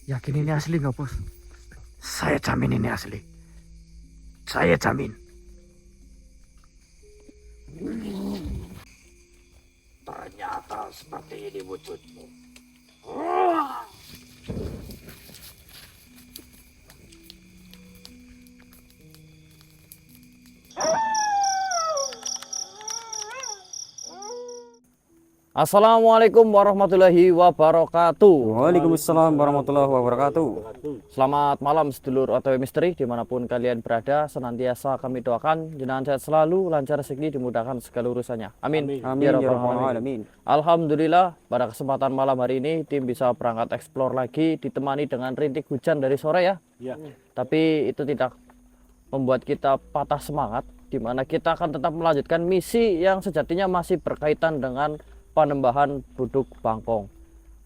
Yakin ini asli nggak, Bos? Saya jamin ini asli. Saya jamin. Ternyata seperti ini wujudmu. Assalamualaikum warahmatullahi wabarakatuh. Waalaikumsalam warahmatullahi wabarakatuh. Selamat malam sedulur OTW Misteri dimanapun kalian berada. Senantiasa kami doakan jenengan sehat selalu, lancar rezeki, dimudahkan segala urusannya. Amin. Amin Ya ya Rabbal rabbal alamin. alamin. Alhamdulillah pada kesempatan malam hari ini tim bisa berangkat eksplor lagi ditemani dengan rintik hujan dari sore ya. Tapi itu tidak membuat kita patah semangat, di mana kita akan tetap melanjutkan misi yang sejatinya masih berkaitan dengan penembahan Buduk Bangkong.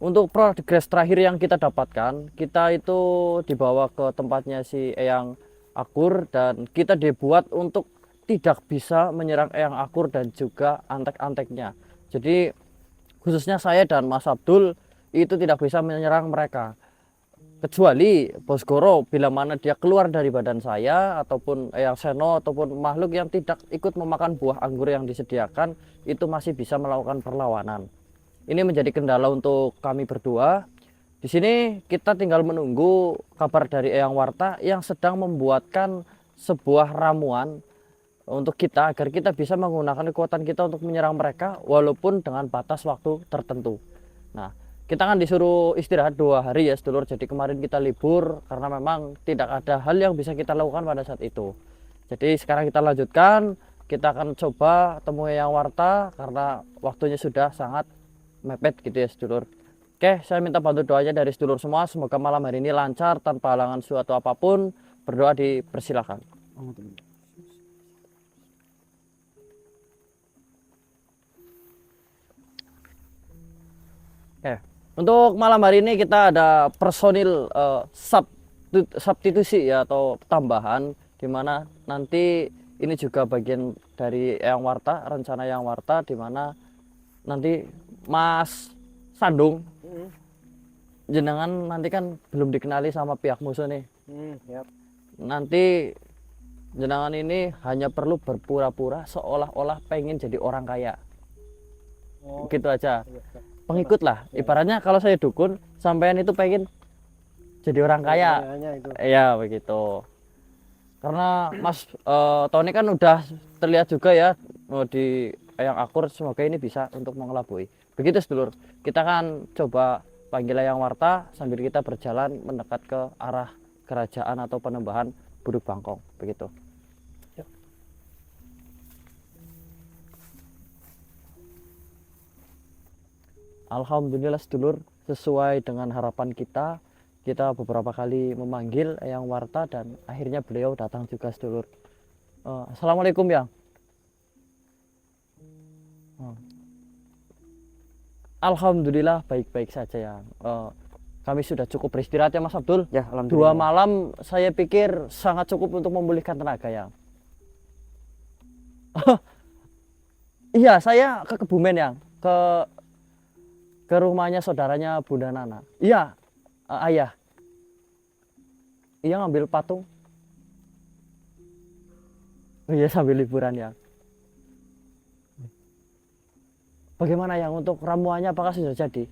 Untuk progres terakhir yang kita dapatkan, kita itu dibawa ke tempatnya si Eyang Akur dan kita dibuat untuk tidak bisa menyerang Eyang Akur dan juga antek-anteknya. Jadi khususnya saya dan Mas Abdul itu tidak bisa menyerang mereka. Kecuali Bos Goro bila mana dia keluar dari badan saya ataupun Eyang Seno ataupun makhluk yang tidak ikut memakan buah anggur yang disediakan itu masih bisa melakukan perlawanan. Ini menjadi kendala untuk kami berdua. Di sini kita tinggal menunggu kabar dari Eyang Warta yang sedang membuatkan sebuah ramuan untuk kita agar kita bisa menggunakan kekuatan kita untuk menyerang mereka walaupun dengan batas waktu tertentu. Nah, kita kan disuruh istirahat 2 hari ya sedulur. Jadi kemarin kita libur karena memang tidak ada hal yang bisa kita lakukan pada saat itu. Jadi sekarang kita lanjutkan. Kita akan coba temui Eyang Warta karena waktunya sudah sangat mepet gitu ya sedulur. Oke, saya minta bantu doanya dari sedulur semua. Semoga malam hari ini lancar tanpa halangan suatu apapun. Berdoa dipersilakan. Oke, untuk malam hari ini kita ada personil substitusi ya atau tambahan, dimana nanti ini juga bagian dari Eyang Warta, rencana Eyang Warta, dimana nanti Mas Sandung jenengan nanti kan belum dikenali sama pihak musuh nih. Nanti jenengan ini hanya perlu berpura-pura seolah-olah pengen jadi orang kaya. Gitu aja. Pengikut lah. Ibaratnya kalau saya dukun, sampean itu pengen jadi orang kaya. Iya begitu. Karena Mas Tony kan udah terlihat juga ya di Eyang Akur, semoga ini bisa untuk mengelabui. Begitu sedulur. Kita kan coba panggil Eyang Warta sambil kita berjalan mendekat ke arah kerajaan atau penembahan Buduk Bangkong. Begitu. Yuk. Alhamdulillah sedulur, sesuai dengan harapan kita beberapa kali memanggil Eyang Warta dan akhirnya beliau datang juga sedulur. Assalamualaikum ya. Alhamdulillah baik-baik saja ya. Kami sudah cukup beristirahat ya Mas Abdul. Ya, 2 alhamdulillah. malam saya pikir sangat cukup untuk memulihkan tenaga ya. Iya, saya ke Kebumen ya, ke rumahnya saudaranya Bunda Nana. Iya, ayah. Iya ngambil patung. Iya sambil liburan ya. Bagaimana yang untuk ramuannya apakah sudah jadi?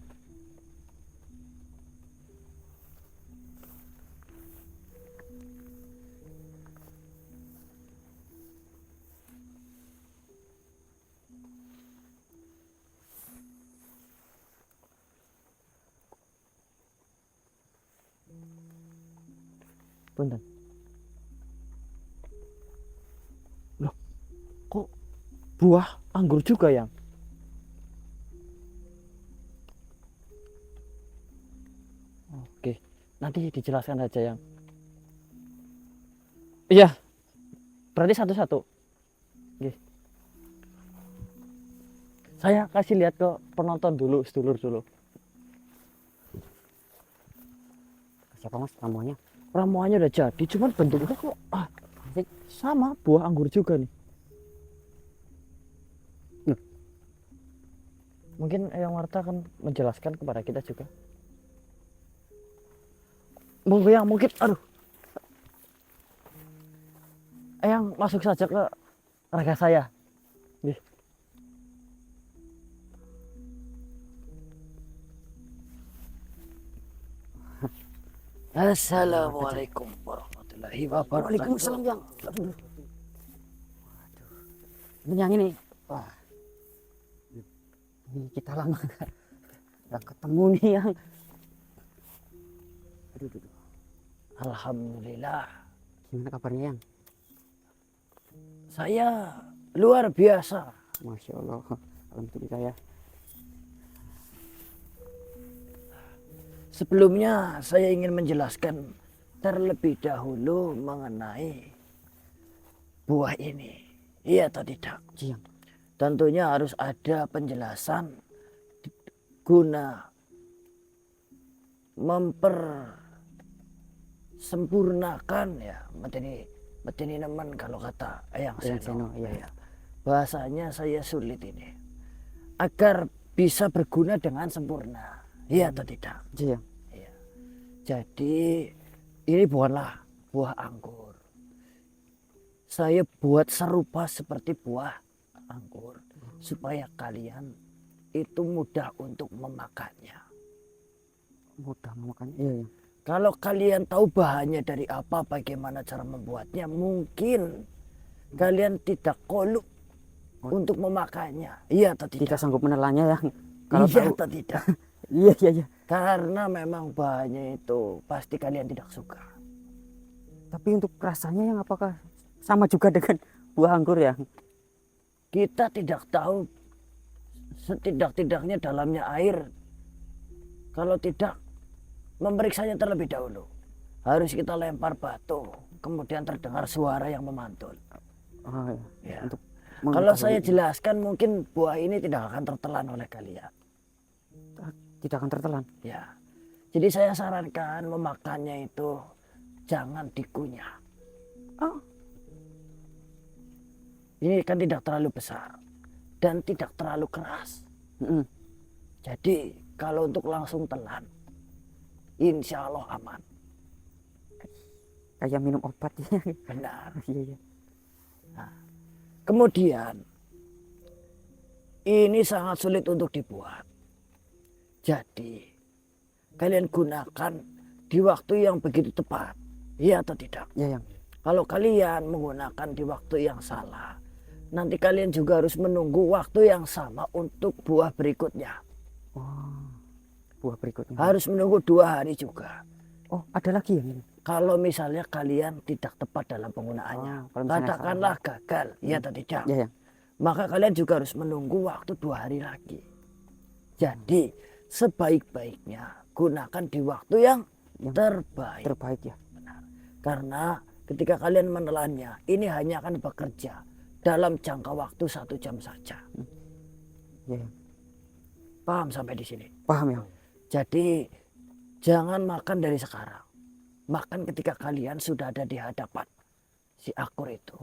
Punten. Loh, kok buah anggur juga yang? Oke, nanti dijelaskan saja yang. Iya, berarti satu-satu. Oke. Saya kasih lihat ke penonton dulu, sedulur dulu. Siapa Mas ramuannya? Ramuannya udah jadi, cuman bentuknya kok sama buah anggur juga nih. Mungkin Eyang Warta akan menjelaskan kepada kita juga. menggoyang mungkin. Aduh. Eyang masuk saja ke raga saya. Nih. Assalamualaikum warahmatullahi wabarakatuh. Waalaikumsalam, Yang. Yang ini, wah, ini kita lama nggak ketemu nih, Yang. Aduh. Alhamdulillah. Gimana kabarnya, Yang? Saya luar biasa. Masya Allah, alhamdulillah ya. Sebelumnya saya ingin menjelaskan terlebih dahulu mengenai buah ini. Iya atau tidak? Yang. Tentunya harus ada penjelasan guna mempersempurnakan ya medeni nemen kalau kata Eyang Seno. Iya. Bahasanya saya sulit ini. Agar bisa berguna dengan sempurna. Iya atau tidak? Yang. Iya. Jadi ini bukanlah buah anggur. Saya buat serupa seperti buah anggur supaya kalian itu mudah untuk memakannya. Mudah memakannya, iya, Yang. Kalau kalian tahu bahannya dari apa, bagaimana cara membuatnya, mungkin kalian tidak koluk untuk memakannya. Iya atau tidak? Kita sanggup menelannya, Yang. Kalau iya tahu. atau tidak? Iya. Karena memang bahannya itu pasti kalian tidak suka. Tapi untuk rasanya, Yang, apakah sama juga dengan buah anggur, Yang? Kita tidak tahu setidak-tidaknya dalamnya air. Kalau tidak, memeriksanya terlebih dahulu. Harus kita lempar batu, kemudian terdengar suara yang memantul. Oh, Ya. Untuk Kalau saya jelaskan mungkin buah ini tidak akan tertelan oleh kalian. tidak akan tertelan. Ya. Jadi saya sarankan memakannya itu jangan dikunyah. Oh. Ini kan tidak terlalu besar dan tidak terlalu keras. Mm-mm. Jadi kalau untuk langsung telan, insya Allah aman. Kayak minum obat, ya. Benar. Iya. Nah, kemudian ini sangat sulit untuk dibuat. Jadi kalian gunakan di waktu yang begitu tepat. Iya atau tidak? Iya, Yang. Kalau kalian menggunakan di waktu yang salah, nanti kalian juga harus menunggu waktu yang sama untuk buah berikutnya. Oh, buah berikutnya. Harus menunggu 2 hari juga. Oh, ada lagi yang ini. Kalau misalnya kalian tidak tepat dalam penggunaannya, kalau misalnya katakanlah gagal, iya atau tidak? Iya, Yang. Maka kalian juga harus menunggu waktu 2 hari lagi. Jadi sebaik-baiknya gunakan di waktu yang terbaik. Terbaik, ya. Benar. Karena ketika kalian menelannya, ini hanya akan bekerja dalam jangka waktu 1 jam saja. Iya, Yang. Paham sampai di sini? Paham, Yang. Jadi jangan makan dari sekarang. Makan ketika kalian sudah ada di hadapan si akur itu.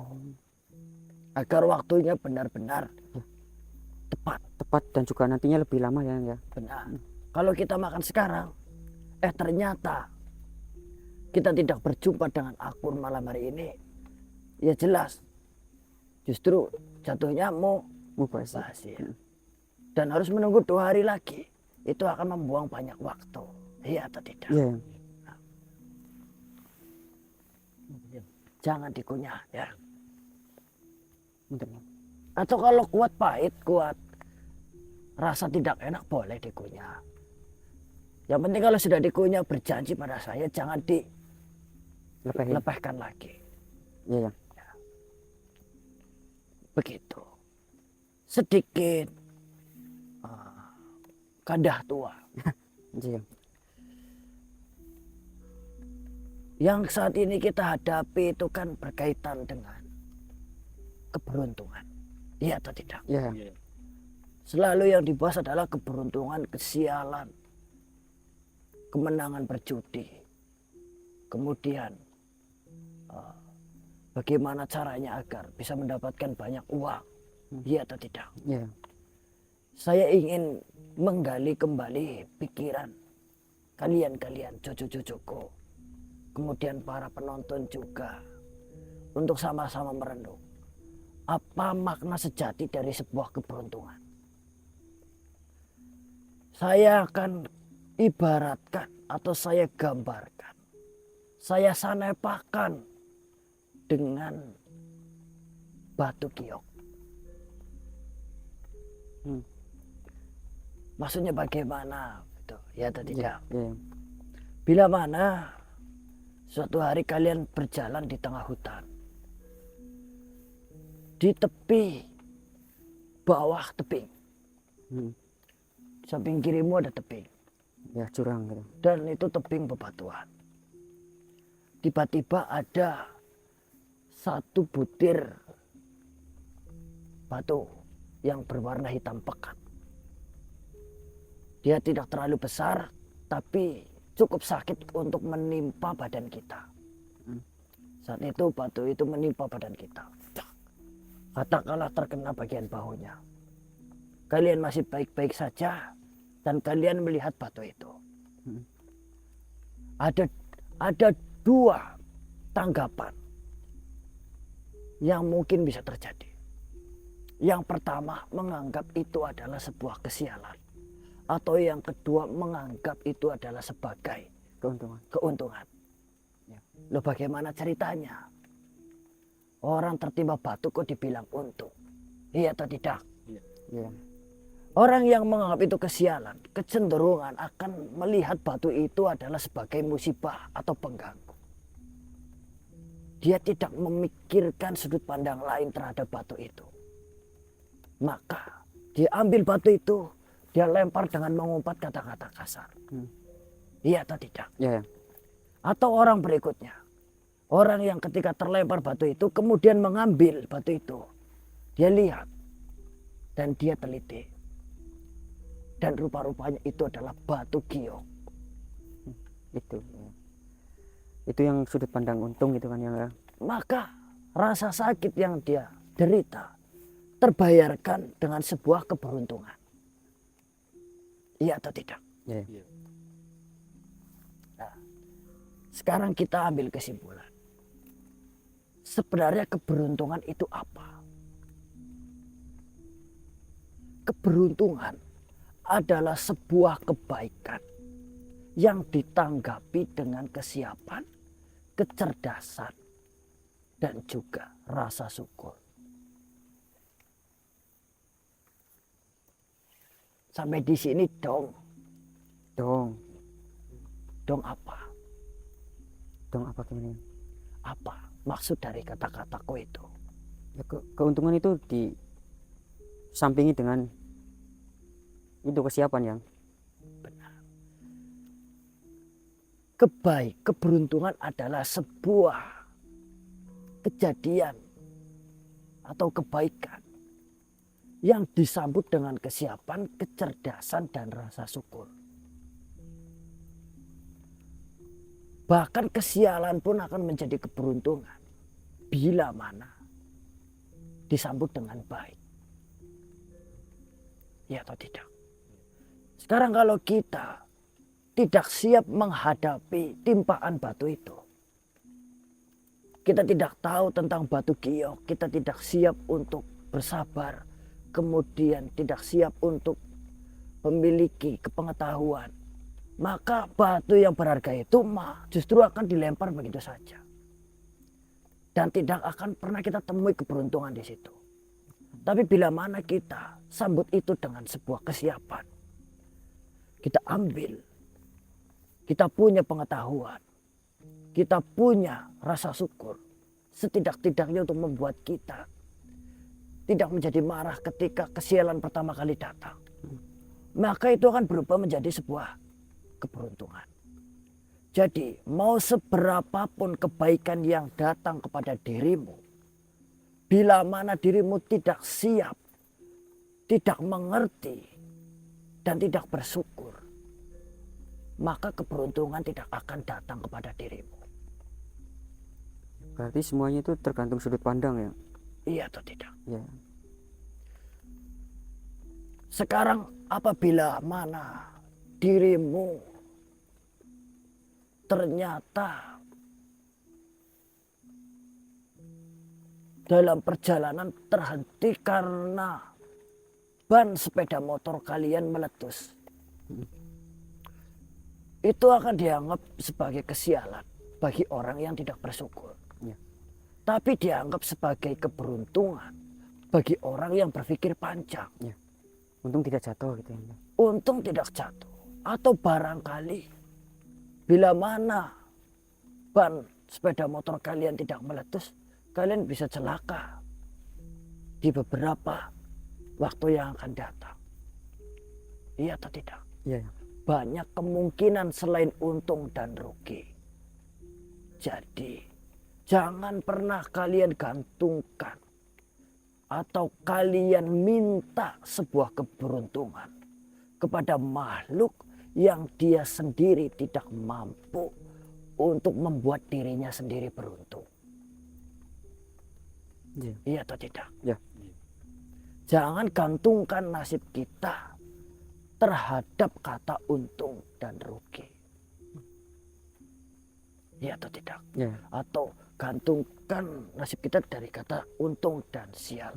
Agar waktunya benar-benar tepat. Tepat dan juga nantinya lebih lama, ya, Yang, ya. Benar. Kalau kita makan sekarang, ternyata kita tidak berjumpa dengan akur malam hari ini. Ya jelas, justru jatuhnya mau Mubazir. Dan harus menunggu 2 hari lagi. Itu akan membuang banyak waktu. Iya atau tidak? Iya, Yang. Jangan dikunyah ya. Bentar, Yang. Atau kalau kuat pahit, kuat rasa tidak enak boleh dikunyah. Yang penting kalau sudah dikunyah berjanji pada saya jangan Lepehin. dilepehkan lagi. Iya, Yang. Begitu. Sedikit kadah tua. Iya, Yang. Yang saat ini kita hadapi itu kan berkaitan dengan keberuntungan. Iya atau tidak? Iya, Yang. Selalu yang dibahas adalah keberuntungan, kesialan, kemenangan berjudi. Kemudian bagaimana caranya agar bisa mendapatkan banyak uang. Iya atau tidak? Iya, Yang. Saya ingin menggali kembali pikiran kalian-kalian, cucu-cucuku. kemudian para penonton juga, untuk sama-sama merenung apa makna sejati dari sebuah keberuntungan. Saya akan ibaratkan atau saya gambarkan, saya sanepakan dengan batu giok. Maksudnya bagaimana? Gitu, ya atau tidak? Ya. Bila mana suatu hari kalian berjalan di tengah hutan, di tepi bawah tebing, samping kirimu ada tebing, Ya, curang gitu. dan itu tebing bebatuan. Tiba-tiba ada satu butir batu yang berwarna hitam pekat. Dia tidak terlalu besar, tapi cukup sakit untuk menimpa badan kita. Saat itu batu itu menimpa badan kita. Katakanlah terkena bagian bahunya. Kalian masih baik-baik saja dan kalian melihat batu itu. Ada dua tanggapan yang mungkin bisa terjadi. Yang pertama, menganggap itu adalah sebuah kesialan. Atau yang kedua, menganggap itu adalah sebagai keuntungan. Ya. Loh, bagaimana ceritanya? Orang tertimpa batu kok dibilang untung? Iya atau tidak? Ya. Orang yang menganggap itu kesialan, kecenderungan akan melihat batu itu adalah sebagai musibah atau pengganggu. Dia tidak memikirkan sudut pandang lain terhadap batu itu. Maka dia ambil batu itu, dia lempar dengan mengumpat kata-kata kasar. Iya atau tidak? Ya. Atau orang berikutnya, orang yang ketika terlempar batu itu kemudian mengambil batu itu, dia lihat dan dia teliti, dan rupa-rupanya itu adalah batu giok. Itu yang sudut pandang untung gitu kan ya. Maka rasa sakit yang dia derita terbayarkan dengan sebuah keberuntungan. Iya atau tidak? Ya. Nah, sekarang kita ambil kesimpulan. Sebenarnya keberuntungan itu apa? Keberuntungan adalah sebuah kebaikan yang ditanggapi dengan kesiapan, kecerdasan, dan juga rasa syukur. Sampai di sini dong. Dong apa? Dong apa gimana? Apa maksud dari kata-kataku itu? Ya, keuntungan itu disampingi dengan itu kesiapan yang Benar. Keberuntungan adalah sebuah kejadian atau kebaikan yang disambut dengan kesiapan, kecerdasan, dan rasa syukur. Bahkan kesialan pun akan menjadi keberuntungan bila mana disambut dengan baik. Ya atau tidak? Sekarang kalau kita tidak siap menghadapi timpaan batu itu, kita tidak tahu tentang batu giok, kita tidak siap untuk bersabar, kemudian tidak siap untuk memiliki kepengetahuan, maka batu yang berharga itu justru akan dilempar begitu saja. Dan tidak akan pernah kita temui keberuntungan di situ. Tapi bila mana kita sambut itu dengan sebuah kesiapan, kita ambil, kita punya pengetahuan, kita punya rasa syukur, setidak-tidaknya untuk membuat kita tidak menjadi marah ketika kesialan pertama kali datang, maka itu akan berubah menjadi sebuah keberuntungan. Jadi mau seberapapun kebaikan yang datang kepada dirimu, bila mana dirimu tidak siap, tidak mengerti, dan tidak bersyukur, maka keberuntungan tidak akan datang kepada dirimu. berarti semuanya itu tergantung sudut pandang ya. Iya atau tidak? Ya. Sekarang apabila mana dirimu ternyata dalam perjalanan terhenti karena ban sepeda motor kalian meletus, itu akan dianggap sebagai kesialan bagi orang yang tidak bersyukur. Ya. Tapi dianggap sebagai keberuntungan bagi orang yang berpikir panjang. Ya. Untung tidak jatuh gitu ya. Untung tidak jatuh. Atau barangkali bila mana ban sepeda motor kalian tidak meletus, kalian bisa celaka di beberapa waktu yang akan datang. Iya atau tidak? Iya. Ya. Banyak kemungkinan selain untung dan rugi. Jadi jangan pernah kalian gantungkan atau kalian minta sebuah keberuntungan kepada makhluk yang dia sendiri tidak mampu untuk membuat dirinya sendiri beruntung. Iya. Iya atau tidak? Ya. Jangan gantungkan nasib kita terhadap kata untung dan rugi. Iya atau tidak? Ya. Atau gantungkan nasib kita dari kata untung dan sial.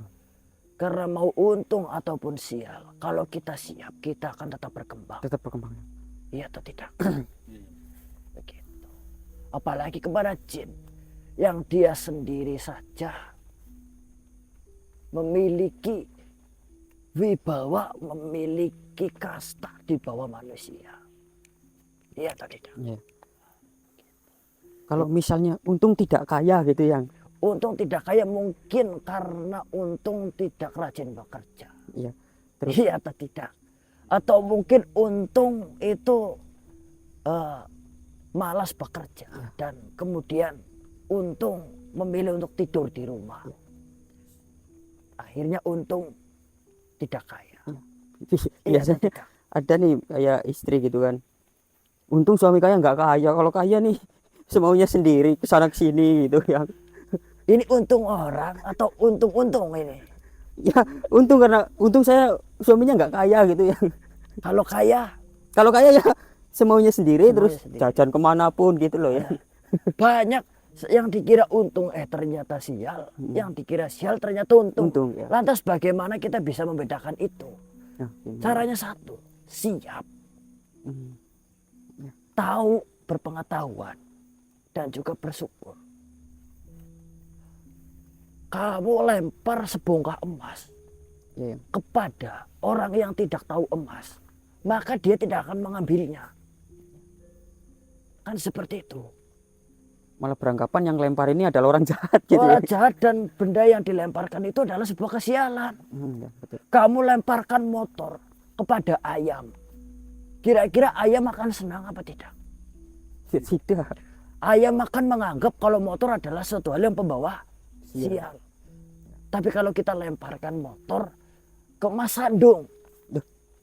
Karena mau untung ataupun sial, kalau kita siap, kita akan tetap berkembang. Tetap berkembang. Iya atau tidak? Begitu. Apalagi kepada jin yang dia sendiri saja memiliki wibawa, memiliki kasta di bawah manusia. Iya atau tidak? Ya. Kalau misalnya untung tidak kaya gitu yang. Untung tidak kaya mungkin karena untung tidak rajin bekerja. Iya. Terus Iya atau tidak? Atau mungkin untung itu malas bekerja dan kemudian untung memilih untuk tidur di rumah. Akhirnya untung tidak kaya. Iya atau biasanya tidak? ada nih kayak istri gitu kan. Untung suami kaya nggak kaya. Kalau kaya nih semaunya sendiri kesana kesini gitu yang. Ini untung orang atau untung-untung ini? Ya untung karena untung saya suaminya nggak kaya gitu yang. Kalau kaya Kalau kaya ya semaunya sendiri Semaunya terus sendiri. jajan kemanapun gitu loh ya. banyak yang dikira untung ternyata sial, yang dikira sial ternyata untung. Untung ya. Lantas bagaimana kita bisa membedakan itu? Nah, ini. Caranya satu, siap, Hmm. tahu, berpengetahuan, dan juga bersyukur. Kamu lempar sebongkah emas Ya, ya. kepada orang yang tidak tahu emas, maka dia tidak akan mengambilnya. Kan seperti itu. Malah beranggapan yang lempar ini adalah orang jahat gitu Orang ya. jahat dan benda yang dilemparkan itu adalah sebuah kesialan. Ya, betul. Kamu lemparkan motor kepada ayam. Kira-kira ayam akan senang apa tidak? Tidak. Ayam akan menganggap kalau motor adalah sesuatu hal yang pembawa sial. Tapi kalau kita lemparkan motor ke Mas Sandung,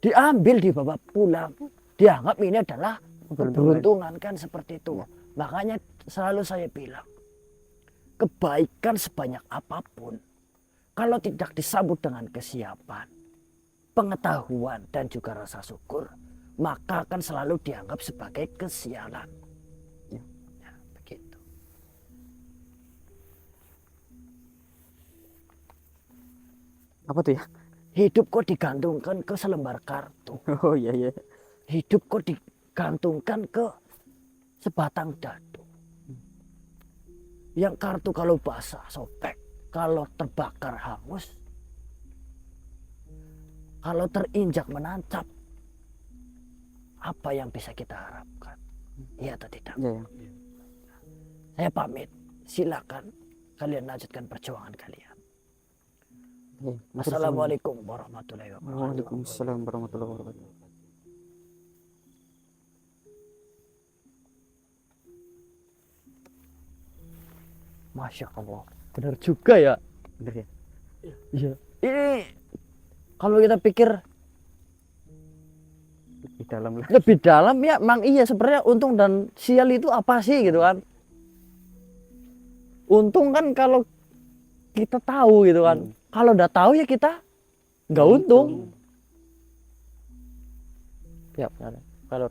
diambil dibawa pulang, dianggap ini adalah keberuntungan kan seperti itu. Makanya selalu saya bilang, kebaikan sebanyak apapun, kalau tidak disambut dengan kesiapan, pengetahuan dan juga rasa syukur, maka akan selalu dianggap sebagai kesialan. Ya, begitu. Apa tuh ya? Hidup kok digantungkan ke selembar kartu. Oh iya iya. Hidup kok digantungkan ke sebatang dadu. Yang kartu kalau basah sobek, kalau terbakar hangus, kalau terinjak menancap, apa yang bisa kita harapkan? Iya atau tidak? Iya ya. Saya pamit, silakan kalian lanjutkan perjuangan kalian. Oke, Assalamualaikum warahmatullahi wabarakatuh. Waalaikumsalam warahmatullahi wabarakatuh. Masya Allah, benar juga ya. Bener ya? Iya. Ini kalau kita pikir Di dalam lah. Lebih dalam ya, emang iya sebenarnya untung dan sial itu apa sih gitu kan? Untung kan kalau kita tahu gitu kan. Kalau udah tahu ya kita nggak untung. Ya benar. Kalau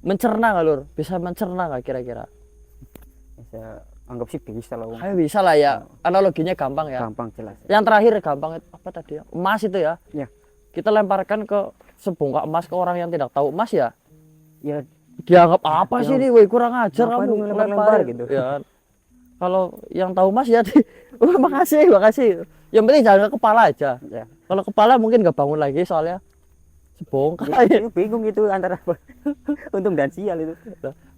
mencerna nggak Lur? Bisa mencerna nggak kira-kira? Bisa Anggap sih bisa lah. Wong. Kayak bisa lah ya. Analoginya gampang ya. Gampang jelas. Yang terakhir gampang itu apa tadi ya? Emas itu ya. Iya. Kita lemparkan ke sebongkah emas ke orang yang tidak tahu emas ya. Ya Dianggap apa sih nih, woi kurang ajar ngapain kamu lu ngelempar-lempar gitu. Ya. Kalau yang tahu emas ya, makasih, makasih. Yang penting jangan ke kepala aja. Ya. Kalau kepala mungkin nggak bangun lagi soalnya sebongkah. Ya, bingung itu antara untung dan sial itu.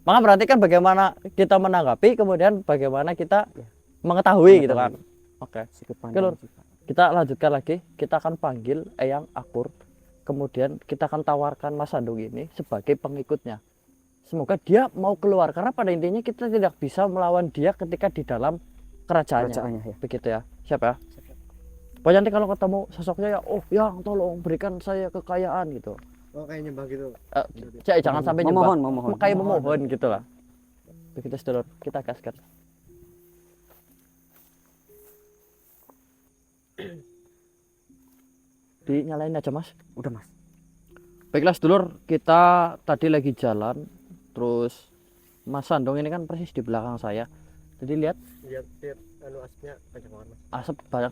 Maka perhatikan bagaimana kita menanggapi, kemudian bagaimana kita mengetahui gitu kan. Oke. Sikap Oke, Lur. Kita lanjutkan lagi. Kita akan panggil Eyang Akur. Kemudian kita akan tawarkan Mas Sandung ini sebagai pengikutnya. Semoga dia mau keluar. Karena pada intinya kita tidak bisa melawan dia ketika di dalam kerajaannya. Kerajaannya, ya. Begitu ya. Siap ya? Pokoknya nanti kalau ketemu sosoknya ya, oh yang tolong berikan saya kekayaan gitu. Oh kayak nyembah gitu. Jangan sampai nyembah. Memohon. Kayak memohon gitu lah. Begitu sedulur, kita gaskan. Dinyalain aja mas. Udah mas. Baiklah sedulur, kita tadi lagi jalan, terus Mas Sandong ini kan persis di belakang saya. Jadi lihat Lihat anu asapnya banyak banget mas. asap banyak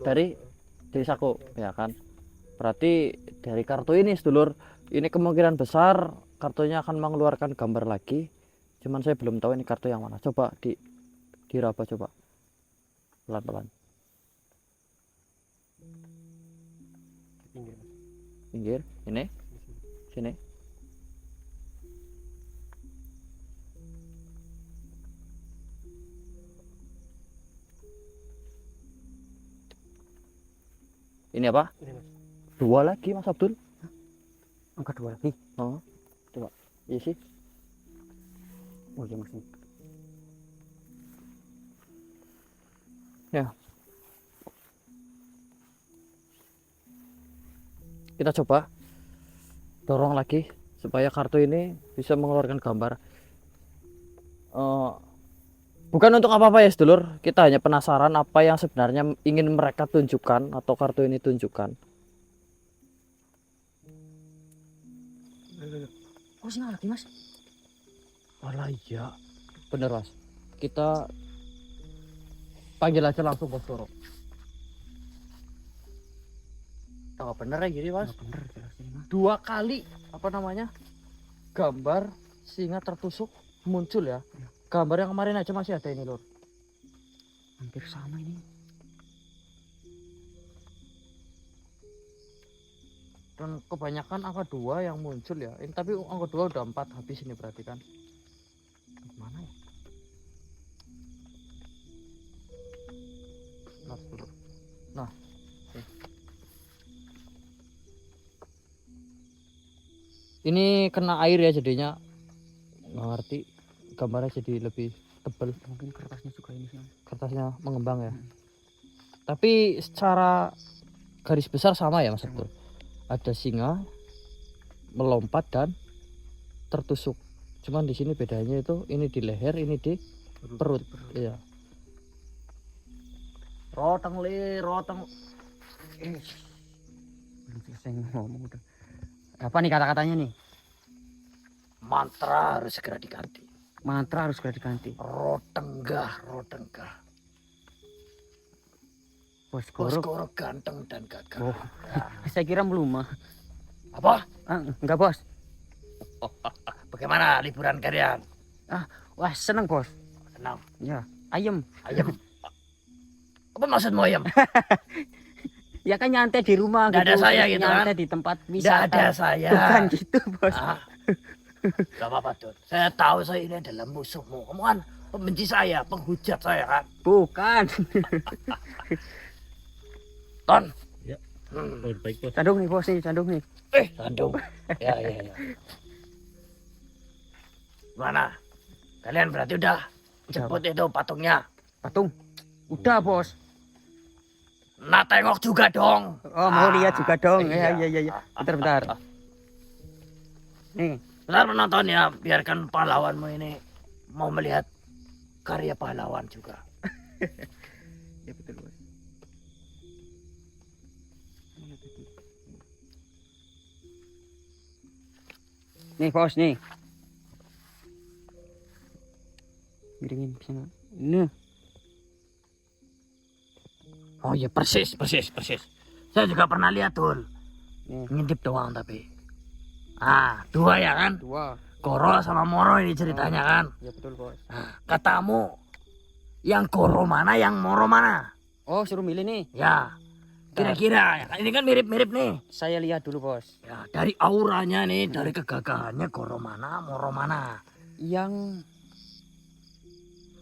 dari saku, ya kan. Berarti dari kartu ini sedulur, ini kemungkinan besar kartunya akan mengeluarkan gambar lagi. Cuman saya belum tahu ini kartu yang mana. Coba diraba coba. Pelan-pelan. Pinggir mas. Pinggir, ini. Sini. Ini apa? Ini mas. Dua lagi Mas Abdul. Angka 2 lagi. Oh. Coba. Iya sih. Oh iya mas. Ya. Kita coba dorong lagi supaya kartu ini bisa mengeluarkan gambar. Bukan untuk apa-apa ya sedulur, kita hanya penasaran apa yang sebenarnya ingin mereka tunjukkan atau kartu ini tunjukkan. Oh sinyal lagi mas. Alah iya, bener mas. Kita panggil aja langsung Bos Doro. Oh, bener ya gini mas. Bener jelas ini mas. 2 kali apa namanya gambar singa tertusuk muncul ya. Gambar yang kemarin aja masih ada ini lor. Hampir sama ini. Dan kebanyakan angka 2 yang muncul ya. Ini tapi angka 2 udah 4 habis ini berarti kan. Mana ya? Nah, dulu. Nah. Ini kena air ya jadinya. Nggak ngerti. Gambarnya jadi lebih tebal. Mungkin kertasnya juga ini sih. Kertasnya mengembang ya. Tapi secara garis besar sama ya Mas Abdul. Ada singa melompat dan tertusuk. Cuman di sini bedanya itu ini di leher, ini di perut. Iya. Roteng li, roteng. Belum selesai ngomong udah. Apa nih kata-katanya nih? Mantra harus segera diganti. Mantra harus segera diganti. Rotenggah, rotenggah. Bos Goro. Boskoro ganteng dan gagah. Oh. Saya kira melumah. Apa? Enggak bos. Bagaimana liburan kalian? Wah seneng bos. Senang. Ya. Ayem. Ayam. Apa maksudmu ayam? Ya kan nyantai di rumah. Nggak ada saya gitu kan? Nyantai di tempat Tidak wisata. ada saya. Bukan gitu bos. Ah. Gak apa-apa Don. Saya tahu saya ini adalah musuhmu. Kamu kan pembenci saya, penghujat saya kan. Bukan. Ton. Ya. Hmm. Oh, baik bos. Sandung nih bos nih, sandung nih. Sandung. Ya. Gimana? Kalian berarti udah jemput itu patungnya. Patung. Udah bos. Nah tengok juga dong. Oh mau lihat juga dong. Iya. Iya. Bentar. Nih. Bentar menonton ya, biarkan pahlawanmu ini mau melihat karya pahlawan juga. Ya betul bos. Nih bos nih. Miringin sana. Nih. Oh iya persis. Saya juga pernah lihat tuh. Nih. Ngintip doang tapi. Ah, 2 ya kan? 2. Koro sama Moro ini ceritanya kan. Ya betul bos. Nah, katamu yang Koro mana, yang Moro mana? Oh suruh milih nih. Ya, kira-kira ya kan? Ini kan mirip-mirip nih. Saya lihat dulu bos. Ya, dari auranya nih, dari kegagahannya Koro mana, Moro mana? Yang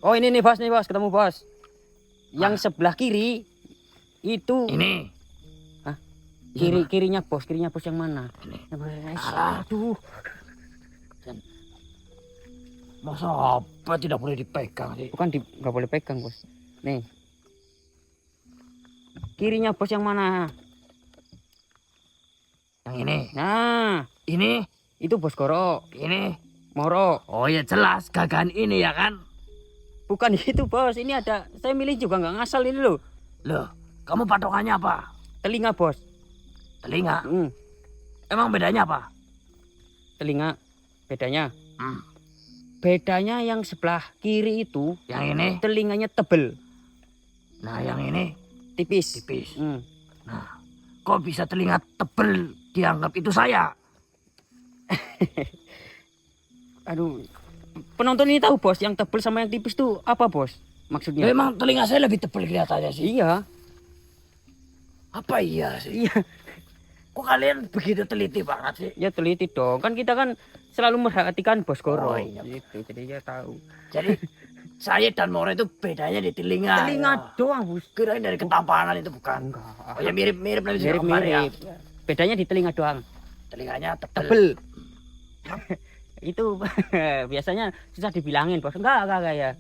Oh ini nih bos ketemu bos. Yang sebelah kiri itu Ini. kirinya bos yang mana? Ini. Alah. Aduh. Masa apa tidak boleh dipegang sih? Bukan nggak boleh pegang bos. Nih. Kirinya bos yang mana? Yang ini. Nah, Ini. itu bos Koro, Ini. Moro. Oh ya jelas gagahan ini ya kan? Bukan itu bos, ini ada. Saya milih juga nggak ngasal ini loh. Loh, kamu patokannya apa? Telinga bos. Telinga. Hmm, Emang bedanya apa? telinga. Bedanya. Hmm. Bedanya yang sebelah kiri itu Yang ini. telinganya tebel, Nah yang ini tipis. tipis. Hmm. Nah, kok bisa telinga tebel dianggap itu saya? Aduh. Penonton ini tahu bos, yang tebel sama yang tipis tuh apa bos? Maksudnya? Memang telinga saya lebih tebel kelihatannya sih. Iya. Apa iya sih? Iya. Kok kalian begitu teliti banget sih? Ya teliti dong. Kan kita kan selalu memperhatikan bos Koro. Oh, iya. Gitu. Jadi dia tahu. Jadi saya dan Moro itu bedanya di telinga. Telinga Ya. doang bos. Kirain dari ketampanan itu bukan. Enggak. Oh ya mirip-mirip nanti juga kembar ya. Mirip-mirip. Bedanya di telinga doang. Telinganya tebel. Tebel. Itu biasanya susah dibilangin bos. Enggak ya.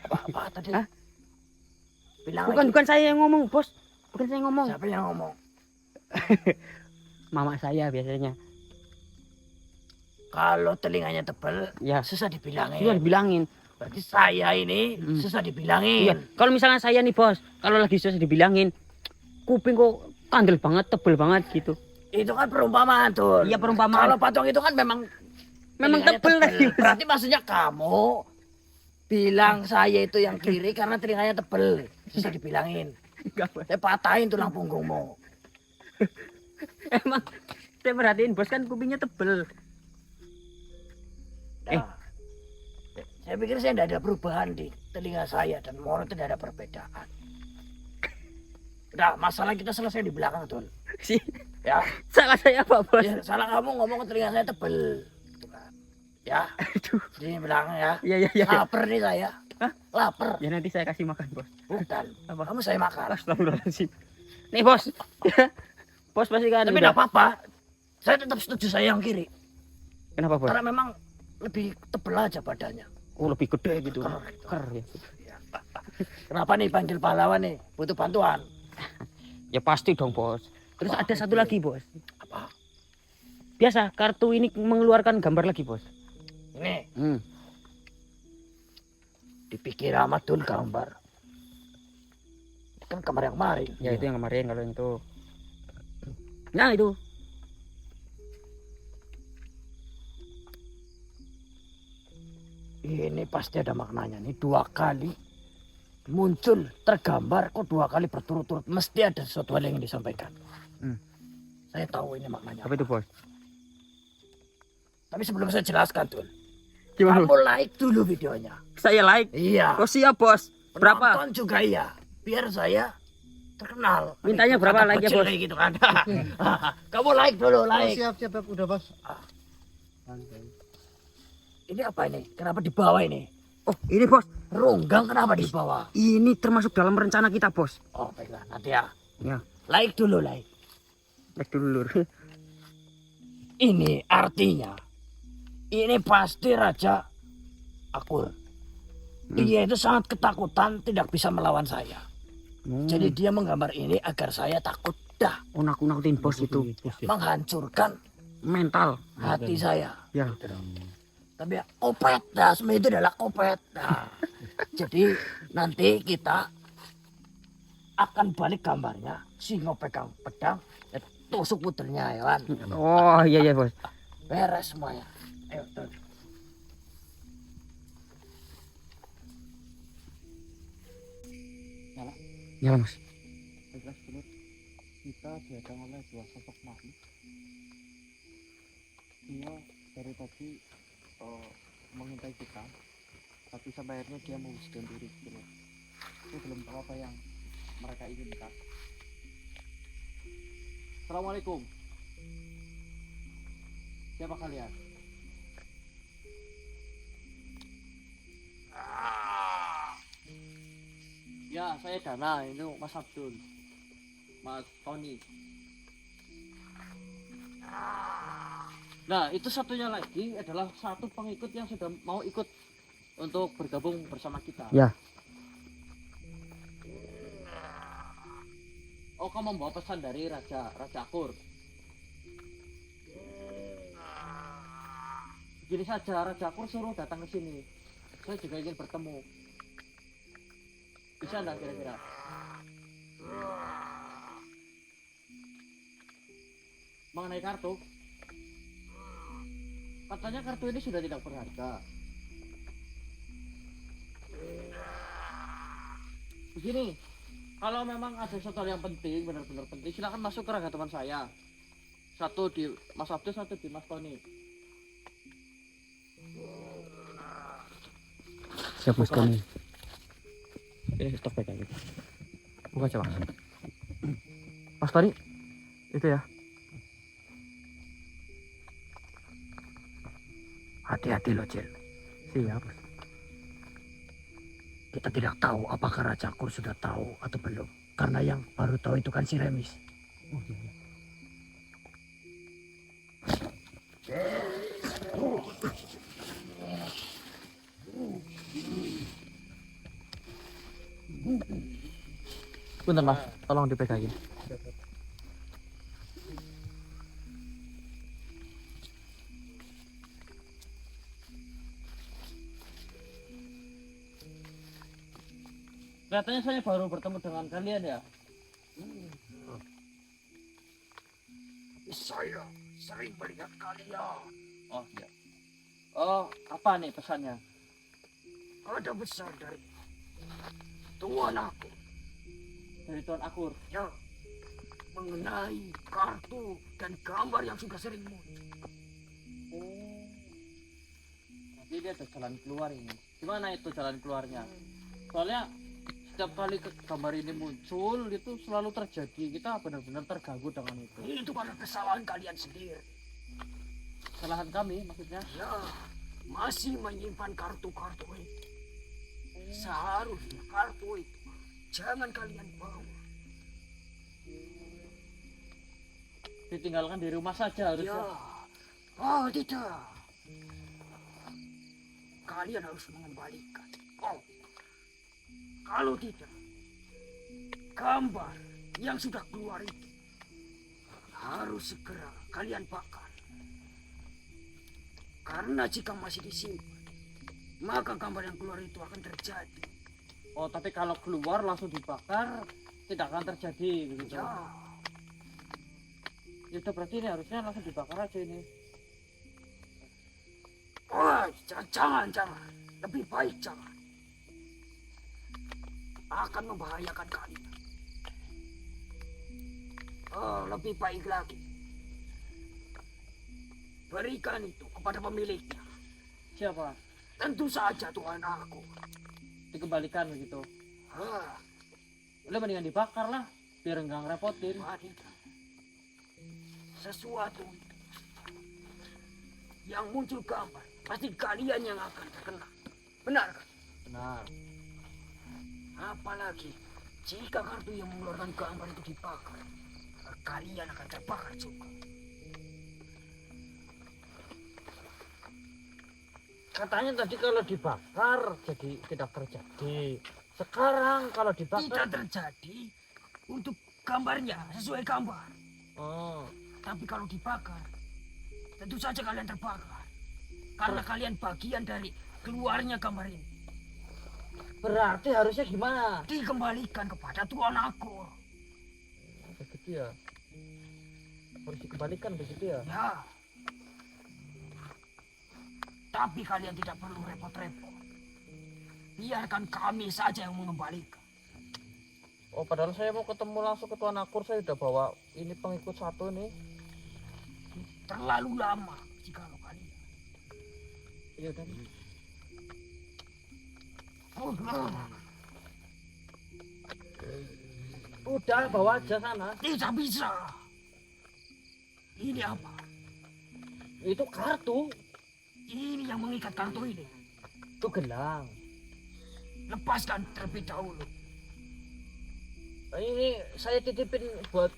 Apa tadi? Hah? Bilang Bukan saya yang ngomong bos. Bukan saya yang ngomong. Siapa yang ngomong? Mama saya biasanya. Kalau telinganya tebel, Ya. susah dibilangin. Susah dibilangin. Berarti saya ini susah dibilangin. Iya. Kalau misalnya saya nih bos, kalau lagi susah dibilangin, kuping kok kandel banget, tebel banget gitu. Itu kan perumpamaan tuh. Iya, perumpamaan. Kalau patung itu kan memang Memang telinganya tebel tadi. Berarti maksudnya kamu bilang saya itu yang kiri karena telinganya tebel, susah dibilangin. Enggak bos. Saya patahin tulang punggungmu. Emang saya perhatiin bos kan kupingnya tebel. Nah, saya pikir saya tidak ada perubahan di telinga saya dan Moro tidak ada perbedaan. Nah, masalah kita selesai di belakang tuh. Si Ya, salah saya apa bos? ya salah kamu ngomong ke telinga saya tebel. Gitu kan. Ya, Aduh. di belakang ya. Iya. Lapar nih saya. Hah? Lapar. Ya nanti saya kasih makan bos. Bukan. Apa? Kamu saya makan. Astagfirullahaladzim. Nih bos. Bos pasti kan. Tapi udah. tidak apa-apa. Saya tetap setuju saya yang kiri. Kenapa bos? Karena memang lebih tebel aja badannya. Oh lebih gede gitu. Ker gitu. Ker ya. Kenapa nih panggil pahlawan nih? Butuh bantuan. Ya pasti dong bos. Terus ada satu lagi bos. Apa? Biasa kartu ini mengeluarkan gambar lagi bos. Ini Hmm. dipikir amat tuh gambar. Ini kan kamar yang kemarin. Ya itu yang kemarin kalau yang itu. Nah itu. Ini pasti ada maknanya nih, 2 kali muncul tergambar kok 2 kali berturut-turut, mesti ada sesuatu hal yang ingin disampaikan. Hmm. Saya tahu ini maknanya. Apa itu bos? Tapi sebelum saya jelaskan tuh, Gimana kamu like dulu videonya. Saya like. Iya. Oh siap bos. Berapa? Penonton juga iya, biar saya terkenal. Mintanya Kata berapa like-nya, bocil bos? kayak gitu kan. Kamu like dulu, like. Siap udah bos. Ini apa ini? Kenapa di bawah ini? Oh ini bos. Ronggang kenapa di bawah? Ini termasuk dalam rencana kita bos. Oh baiklah, nanti ya. Ya. Like dulu, like. Like dulu lur. Ini artinya, ini pasti Raja Akur. Dia itu sangat ketakutan, tidak bisa melawan saya. Jadi dia menggambar ini agar saya takut dah, Oh nakut-nakutin bos itu. menghancurkan Mental. hati saya. Ya. Tapi ya, kopet dah, semua itu adalah kopet. Nah, jadi nanti kita akan balik gambarnya, singo pegang pedang, tusuk puternya ya kan. Oh iya bos. Beres semuanya. Ayo, tuh. Ya Mas. Baiklah sedulur, kita dihadang oleh dua sosok makhluk. Dia dari tadi mengintai kita, tapi sampai akhirnya dia mewujudkan diri sedulur. Itu belum tahu apa yang mereka inginkan. Assalamualaikum. Siapa kalian? Ya, saya Dana, ini Mas Abdul, Mas Tony. Nah, itu satunya lagi adalah satu pengikut yang sudah mau ikut untuk bergabung bersama kita. Ya. Oh, kamu membawa pesan dari Raja Akur. Gini saja, Raja Akur suruh datang ke sini. Saya juga ingin bertemu. Bisa enggak kira-kira? Mengenai kartu, katanya kartu ini sudah tidak berharga. Begini, kalau memang ada sesuatu yang penting, benar-benar penting, silakan masuk ke raga teman saya. Satu di Mas Abdul, satu di Mas Tony. Siap Mas Tony. Ini stok baik aja. Buka coba. Mas Tony, itu ya. Hati-hati loh, Cil. Siap. Kita tidak tahu apakah Raja Akur sudah tahu atau belum. Karena yang baru tahu itu kan si Remis. Oh, iya. Bentar Mas, tolong dipegangin. Kelihatannya saya baru bertemu dengan kalian ya. Saya sering melihat kalian. Oh iya. Oh, apa nih pesannya? Ada besar dari Tuan aku. Dari Tuan Akur. Ya, mengenai kartu dan gambar yang sudah sering muncul. Oh. Nanti dia ada jalan keluar ini. Gimana itu jalan keluarnya? Soalnya setiap kali gambar ini muncul itu selalu terjadi. Kita benar-benar terganggu dengan itu. Itu karena kesalahan kalian sendiri. Kesalahan kami maksudnya. Ya, masih menyimpan kartu-kartu itu. Seharusnya kartu itu jangan kalian bawa. Ditinggalkan di rumah saja harusnya. Ya, oh tidak. Kalian harus mengembalikan. Oh, kalau tidak, gambar yang sudah keluar itu harus segera kalian bakar. Karena jika masih disimpan, maka gambar yang keluar itu akan terjadi. Oh, tapi kalau keluar langsung dibakar tidak akan terjadi begitu. Ya, Ya udah berarti ini harusnya langsung dibakar aja ini. oh, jangan. Lebih baik jangan. Akan membahayakan kalian. Oh, lebih baik lagi. Berikan itu kepada pemiliknya. Siapa? Tentu saja Tuhan aku. Dikembalikan begitu. Ah, Udah mendingan dibakar lah, biar enggak ngerepotin. wanita. Sesuatu yang muncul gambar, pasti kalian yang akan terkena. Benar kan? Benar. Apalagi jika kartu yang mengeluarkan gambar itu dibakar, kalian akan terbakar juga. Katanya tadi kalau dibakar jadi tidak terjadi. Sekarang kalau dibakar Tidak terjadi untuk gambarnya sesuai gambar. Oh, Tapi kalau dibakar, tentu saja kalian terbakar. Karena kalian bagian dari keluarnya gambar ini. berarti harusnya gimana? Dikembalikan kepada Tuan aku. Begitu ya. Harus dikembalikan begitu ya. Ya. Tapi kalian tidak perlu repot-repot. Biarkan kami saja yang mengembalikan. Oh, padahal saya mau ketemu langsung ke Tuan Akur, saya udah bawa ini pengikut satu nih. Terlalu lama jika kalian. Iya dan. Udah bawa aja sana. Tidak bisa. Ini apa? Itu kartu. Ini yang mengikat kartu ini. Itu gelang. Lepaskan terlebih dahulu. Ini saya titipin buat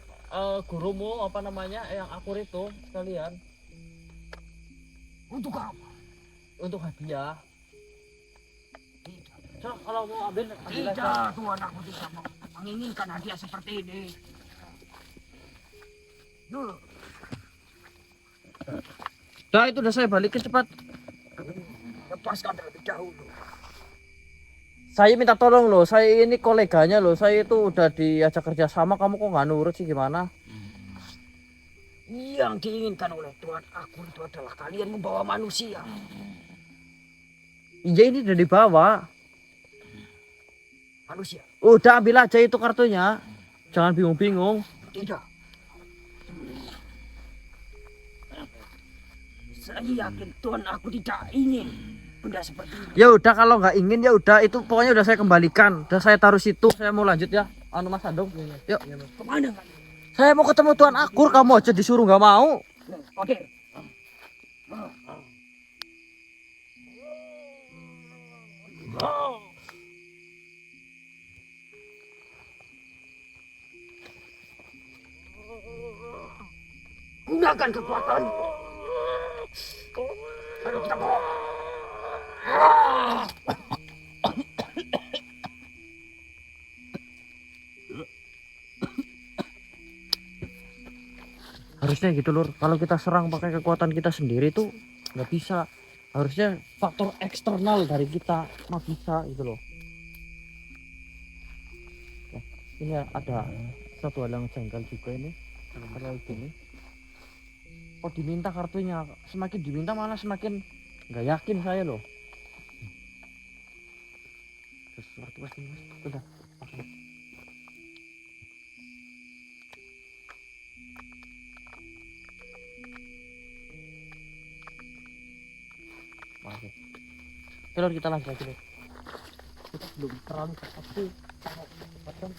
gurumu apa namanya yang Akur itu sekalian Untuk apa? untuk hadiah. Tidak. So, kalau mau ambil aja. Tidak, Tuan, aku tidak menginginkan hadiah seperti ini. Dulu. Dah itu udah saya balikin cepat. Lepaskan terlebih dahulu. Saya minta tolong loh, saya ini koleganya loh, saya itu udah diajak kerja sama, kamu kok nggak nurut sih gimana? Yang diinginkan oleh Tuan Akur itu adalah kalian membawa manusia. Iya ini udah dibawa. Manusia. Udah ambil aja itu kartunya, jangan bingung-bingung. Tidak. Saya yakin Tuan aku tidak ingin benda seperti ini. Ya udah kalau nggak ingin ya udah itu pokoknya udah saya kembalikan, udah saya taruh situ. Saya mau lanjut ya, anu Mas Andong. Yuk. Kemana kan? Saya mau ketemu Tuan Akur, kamu aja disuruh nggak mau. Oke. Gunakan kekuatan. Ayo kita bawa. Harusnya gitu lur, kalau kita serang pakai kekuatan kita sendiri tuh nggak bisa. Harusnya faktor eksternal dari kita nggak bisa gitu loh. Nah, ini ada satu hal yang janggal juga ini. Kalau gini, kok diminta kartunya, semakin diminta malah semakin nggak yakin saya loh. Sesuatu pasti mas, udah. Oke. Oke. Oke, kita lanjut lagi. Kita belum terlalu pasti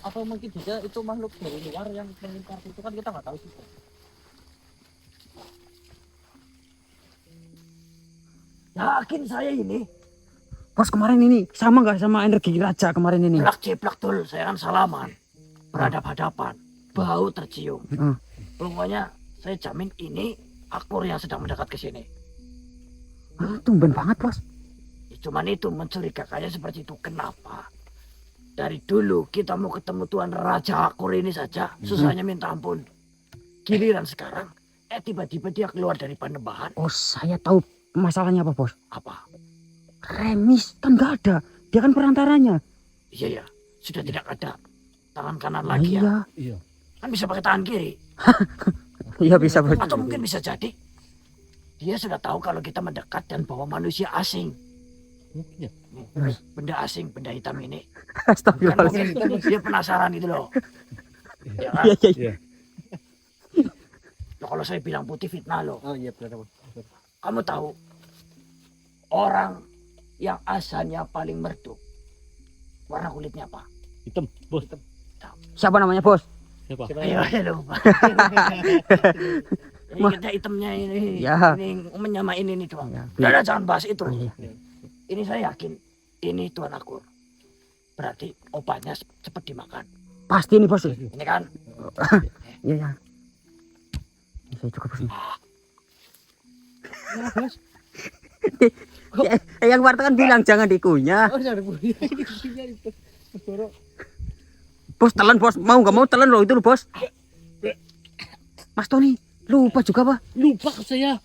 atau mungkin juga itu makhluk dari luar yang mengincar itu kan kita nggak tahu sih. Yakin saya ini. Bos kemarin ini sama nggak sama energi raja kemarin ini? Plak ciplak dul, saya kan salaman. Berhadap-hadapan. Bau tercium. Pokoknya saya jamin ini Akur yang sedang mendekat ke sini. Tumben banget bos. Ya, cuman itu mencurigakannya seperti itu. Kenapa? Dari dulu kita mau ketemu Tuan Raja Akur ini saja susahnya minta ampun. Giliran sekarang, tiba-tiba dia keluar dari Panembahan. Oh saya tahu masalahnya apa bos. Apa? Remis kan nggak ada. Dia kan perantaranya. Iya ya, sudah tidak ada tangan kanan lagi ya. Iya. Kan bisa pakai tangan kiri. Iya bisa bos. Atau mungkin bisa jadi dia sudah tahu kalau kita mendekat dan bawa manusia asing. Benda asing, benda hitam ini. Kan Astagfirullahaladzim. mungkin dia penasaran gitu loh. Ya kan? Iya iya. Loh, kalau saya bilang putih fitnah loh. Oh iya benar. Kamu tahu orang yang asalnya paling merdu warna kulitnya apa? Hitam, bos. Siapa namanya bos? Siapa? Ayo, lupa. Ini kita hitamnya ini, Ya. ini menyamain ini doang. Ya. Udah, jangan bahas itu. Iya. Ini saya yakin ini Tuan Akur. Berarti obatnya cepat dimakan. Pasti nih bos. Ini kan? Iya ya. Saya juga bos. Yang warta kan bilang jangan dikunyah. Oh, jangan dikunyah. Ini kunyah itu. Bos telan bos, mau nggak mau telan loh itu loh bos. Mas Tony lupa juga pak. Lupa saya.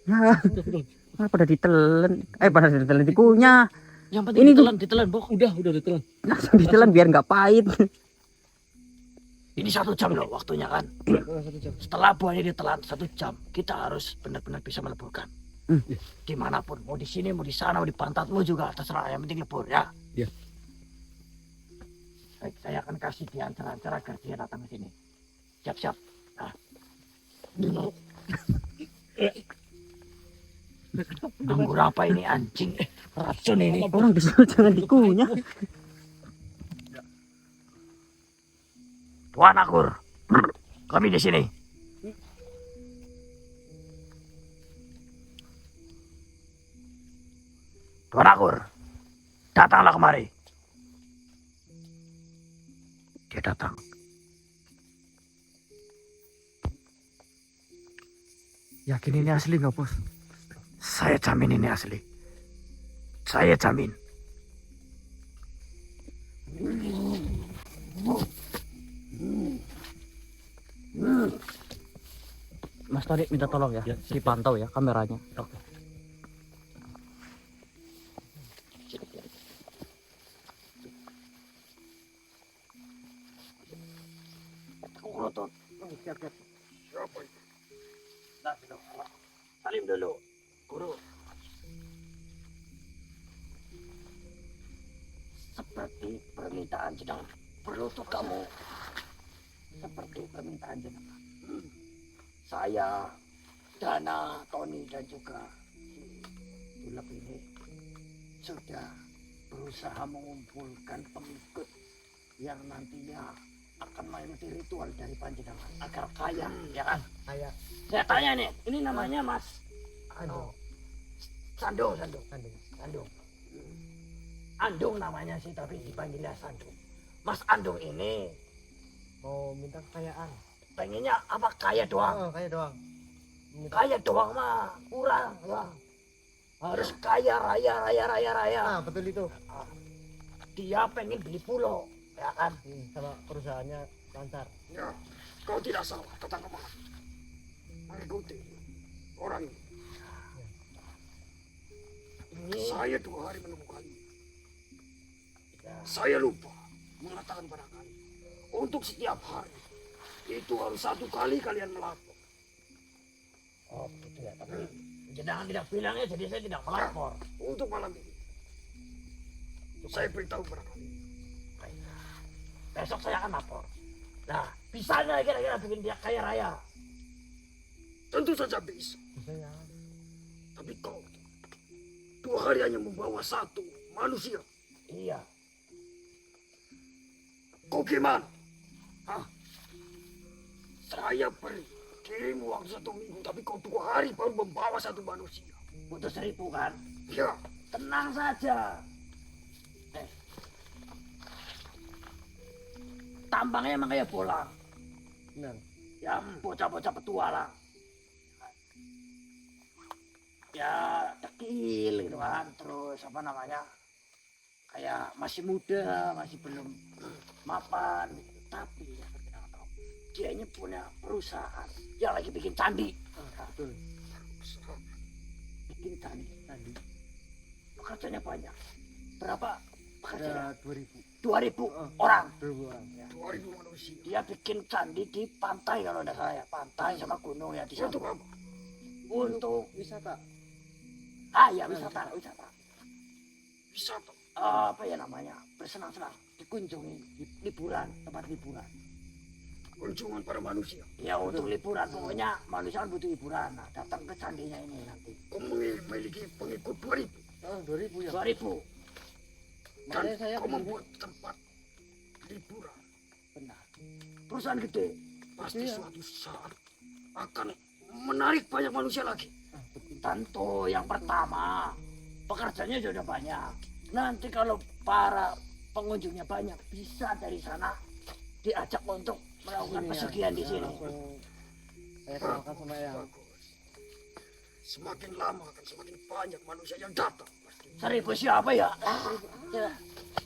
Ya, pada ditelan, pada ditelan dikunyah. Yang penting Ini ditelan, Bok. Udah ditelan. Langsung ditelan biar nggak pahit. Ini 1 jam loh waktunya kan. Setelah buahnya ditelan 1 jam, kita harus benar-benar bisa meleburkan. Dimanapun, mau di sini, mau di sana, mau di pantatmu juga terserah. Yang penting lebur ya. Iya. Baik, saya akan kasih dia antar-antar agar dia datang ke sini. Siap-siap. Nah. Anggur apa ini anjing? Racun ini. Orang disuruh jangan dikunyah. Tuan Anggur, kami di sini. Tuan Anggur, datanglah kemari. Dia datang. Yakin ini asli nggak, Bos? Saya jamin ini asli. Saya jamin. Mas Tony minta tolong ya, dipantau ya kameranya. Salim dulu, guru. Seperti permintaan jenengan, berlutut kamu. Seperti permintaan jenengan. Saya, Dana, Tony dan juga si Dulep ini sudah berusaha mengumpulkan pengikut yang nantinya akan mengikuti ritual dari panjenengan agar kaya, ya kan? Kaya. Saya tanya nih, ini namanya Mas Sandung. Andung namanya sih, tapi dipanggilnya Sandung. Mas Andung ini Mau minta kekayaan. pengennya apa? Kaya doang. Kaya doang. Kaya doang mah kurang, ya. Harus kaya raya. Betul itu. Dia pengen beli pulau, ya kan? Sama perusahaannya lancar. Ya, kau tidak salah, datang kemana? Mengikuti orang ini. Ini Saya 2 hari menunggu kalian. ya, Saya lupa mengatakan pada kalian. Untuk setiap hari, itu harus 1 kali kalian melapor. oh gitu ya, tapi jenengan tidak bilangnya, jadi saya tidak melapor. Untuk malam ini, saya beritahu pada kalian. Besok saya akan lapor. Nah, bisa nggak kira-kira bikin dia kaya raya? Tentu saja bisa. Bisa ya. Tapi kau 2 hari hanya membawa 1 manusia. Iya. Kau gimana? Hah? Saya beri kirim uang 1 minggu, tapi kau 2 hari baru membawa 1 manusia. Butuh 1000 kan? Ya, Tenang saja. Tampangnya emang kayak bolang. Benar. Ya bocah-bocah petualang. Ya dekil gitu kan. Terus apa namanya? Kayak masih muda, masih belum mapan. Tapi ya kita nggak tahu. Dia ini punya perusahaan. Dia lagi bikin candi. Betul. Bikin candi. Pekerjanya banyak. Berapa pekerjanya? Ada 2000. 2000 orang. 2000 orang. 2000 manusia. Dia bikin candi di pantai kalau ada saya. Pantai sama gunung ya di sana. Untuk apa? Untuk Wisata. ya wisata. Wisata. Apa ya namanya? Bersenang-senang, dikunjungi, liburan, tempat liburan. Kunjungan para manusia. Ya untuk liburan, pokoknya manusia kan butuh hiburan. Nah, datang ke candinya ini nanti. Kau memiliki pengikut 2000. 2000 ya. 2000, Dan Makanya saya kau kesini. membuat tempat liburan. benar. Perusahaan gede. Pasti Iya. suatu saat akan menarik banyak manusia lagi. Tentu yang pertama, pekerjanya sudah banyak. Nanti kalau para pengunjungnya banyak, bisa dari sana diajak untuk melakukan Sini ya. pesugihan di Ya, sini. langsung saya kenalkan sama yang Bagus. Semakin lama akan semakin banyak manusia yang datang. Pasti. 1000 siapa ya?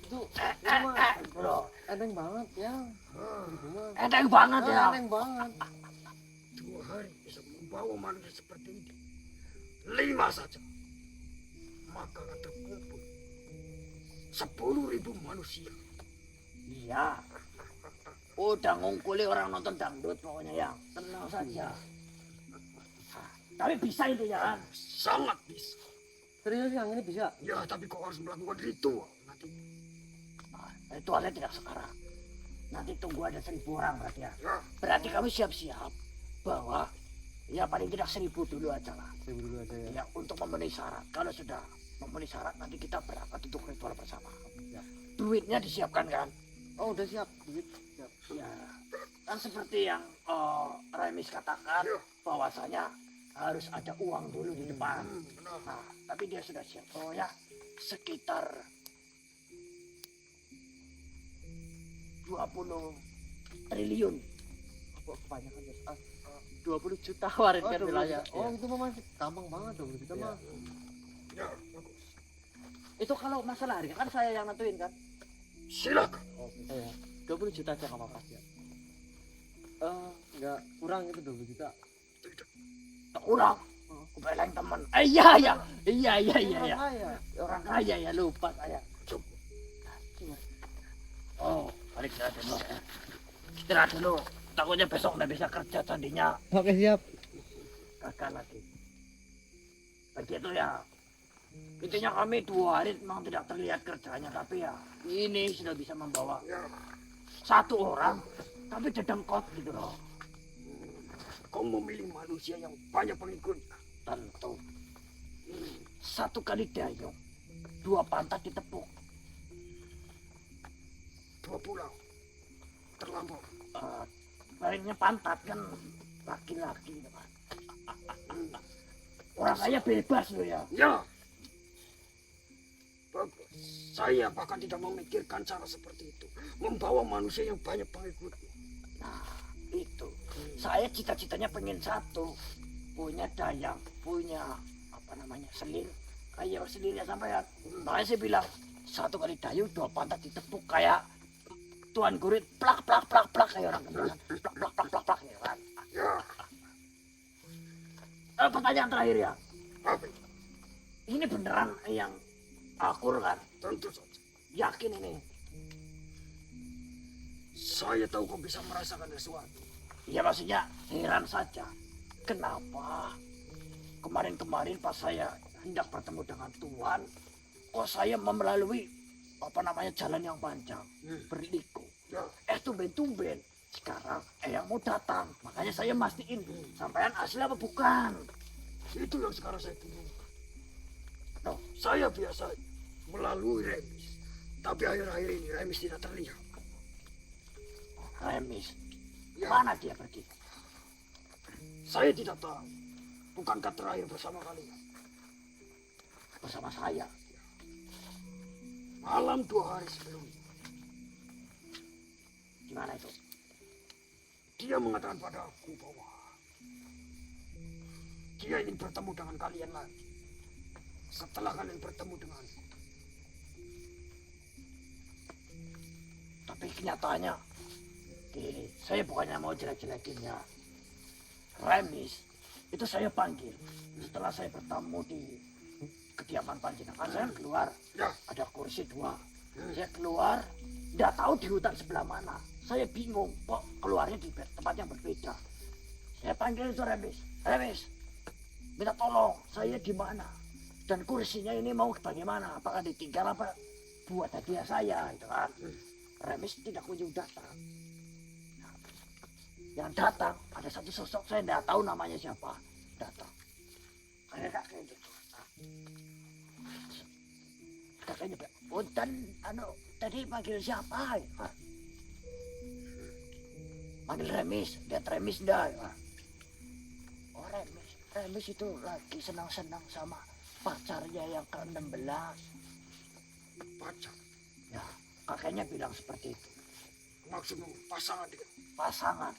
itu cuma Bro, enteng banget ya. 2000 mah. enteng banget ya. Enteng banget. 2 hari bisa membawa manusia seperti ini. 5 saja. Maka akan terkumpul 10.000 manusia. Iya. Udah ngungkuli orang nonton dangdut pokoknya ya. Tenang saja. Tapi bisa itu ya kan? Sangat bisa. Serius yang ini bisa? Ya, tapi kau harus melakukan ritual nanti. Ritualnya tidak sekarang. Nanti tunggu ada 1.000 orang berarti ya. Berarti kamu siap-siap bahwa ya paling tidak 1.000 dulu aja lah. 1.000 dulu aja ya. Ya untuk memenuhi syarat. Kalau sudah memenuhi syarat nanti kita berangkat untuk ritual bersama. Ya. Duitnya disiapkan kan? Oh udah siap. Duit siap. Ya. Kan seperti yang Remis katakan bahwasanya harus ada uang dulu di depan. Nah, tapi dia sudah siap. Oh ya, sekitar 20 triliun. Kok kebanyakan ya? 20 juta warin kan 20 wilayah. juta, Oh iya. itu mah masih gampang banget 20 juta mah. Itu kalau masalah harga kan saya yang nentuin kan. Silakan. Oh ya. 20 juta aja nggak apa-apa ya. Nggak kurang itu 20 juta. Tak kurang. Kupeleng temen. Iya. Orang kaya. Orang kaya ya lupa saya. Oh, balik istirahat dulu ya. Istirahat dulu. Takutnya besok nggak bisa kerja tadinya Oke siap. gagal lagi. Begitu ya. Intinya kami 2 hari memang tidak terlihat kerjanya, tapi ya ini sudah bisa membawa 1 orang, tapi dedengkot gitu loh. Kau memilih manusia yang banyak pengikut. Tentu. 1 kali dayung, 2 pantat ditepuk. 2 pulau. Terlampau. Baliknya pantat kan laki-laki gitu kan. Orang kaya bebas loh ya. Ya. Bagus. Saya bahkan tidak memikirkan cara seperti itu. Membawa manusia yang banyak pengikutnya. Nah itu. Saya cita-citanya pengen 1. Punya dayang, punya apa namanya selir. Kayak selirnya sampai ya. Makanya saya bilang 1 kali dayung 2 pantat ditepuk kayak Tuan Gurit plak kayak orang kemudian plak ya kan. Ya. Pertanyaan terakhir ya. Apa itu? Ini beneran yang akur kan? Tentu saja. Yakin ini? Saya tahu kau bisa merasakan sesuatu. Ya maksudnya heran saja. Kenapa kemarin-kemarin pas saya hendak bertemu dengan Tuhan, kok saya melalui apa namanya jalan yang panjang, berliku. Ya. Tumben-tumben sekarang yang mau datang, makanya saya mastiin sampean asli apa bukan. Itu yang sekarang saya tunggu. Loh, Saya biasa melalui Remis. Tapi akhir-akhir ini Remis tidak terlihat. Remis, Ya. mana dia pergi? Saya tidak tahu. Bukankah terakhir bersama kalian? Bersama saya. Malam 2 hari sebelumnya. Gimana itu? Dia mengatakan padaku bahwa dia ingin bertemu dengan kalian lagi. Setelah kalian bertemu denganku. Tapi kenyataannya, gini, saya bukannya mau jelek-jelekin ya. Remis, itu saya panggil. Setelah saya bertemu di kediaman panjenengan, saya keluar. Ya. Ada kursi 2. Saya keluar, tidak tahu di hutan sebelah mana. Saya bingung, kok keluarnya di tempat yang berbeda. Saya panggil itu Remis. Remis, minta tolong, saya di mana? Dan kursinya ini mau bagaimana? Apakah ditinggal apa buat hadiah saya, gitu kan? Remis tidak kunjung datang. Nah, yang datang ada 1 sosok, saya tidak tahu namanya siapa. Datang. Kayak gitu. Kakaknya bilang, Punten, tadi panggil siapa? Ya? Panggil Remis, lihat Remis dah. Ya? Oh Remis itu lagi senang-senang sama pacarnya yang ke-16. Pacar. Ya, kakeknya bilang seperti itu. Maksudmu pasangan dengan Pasangan.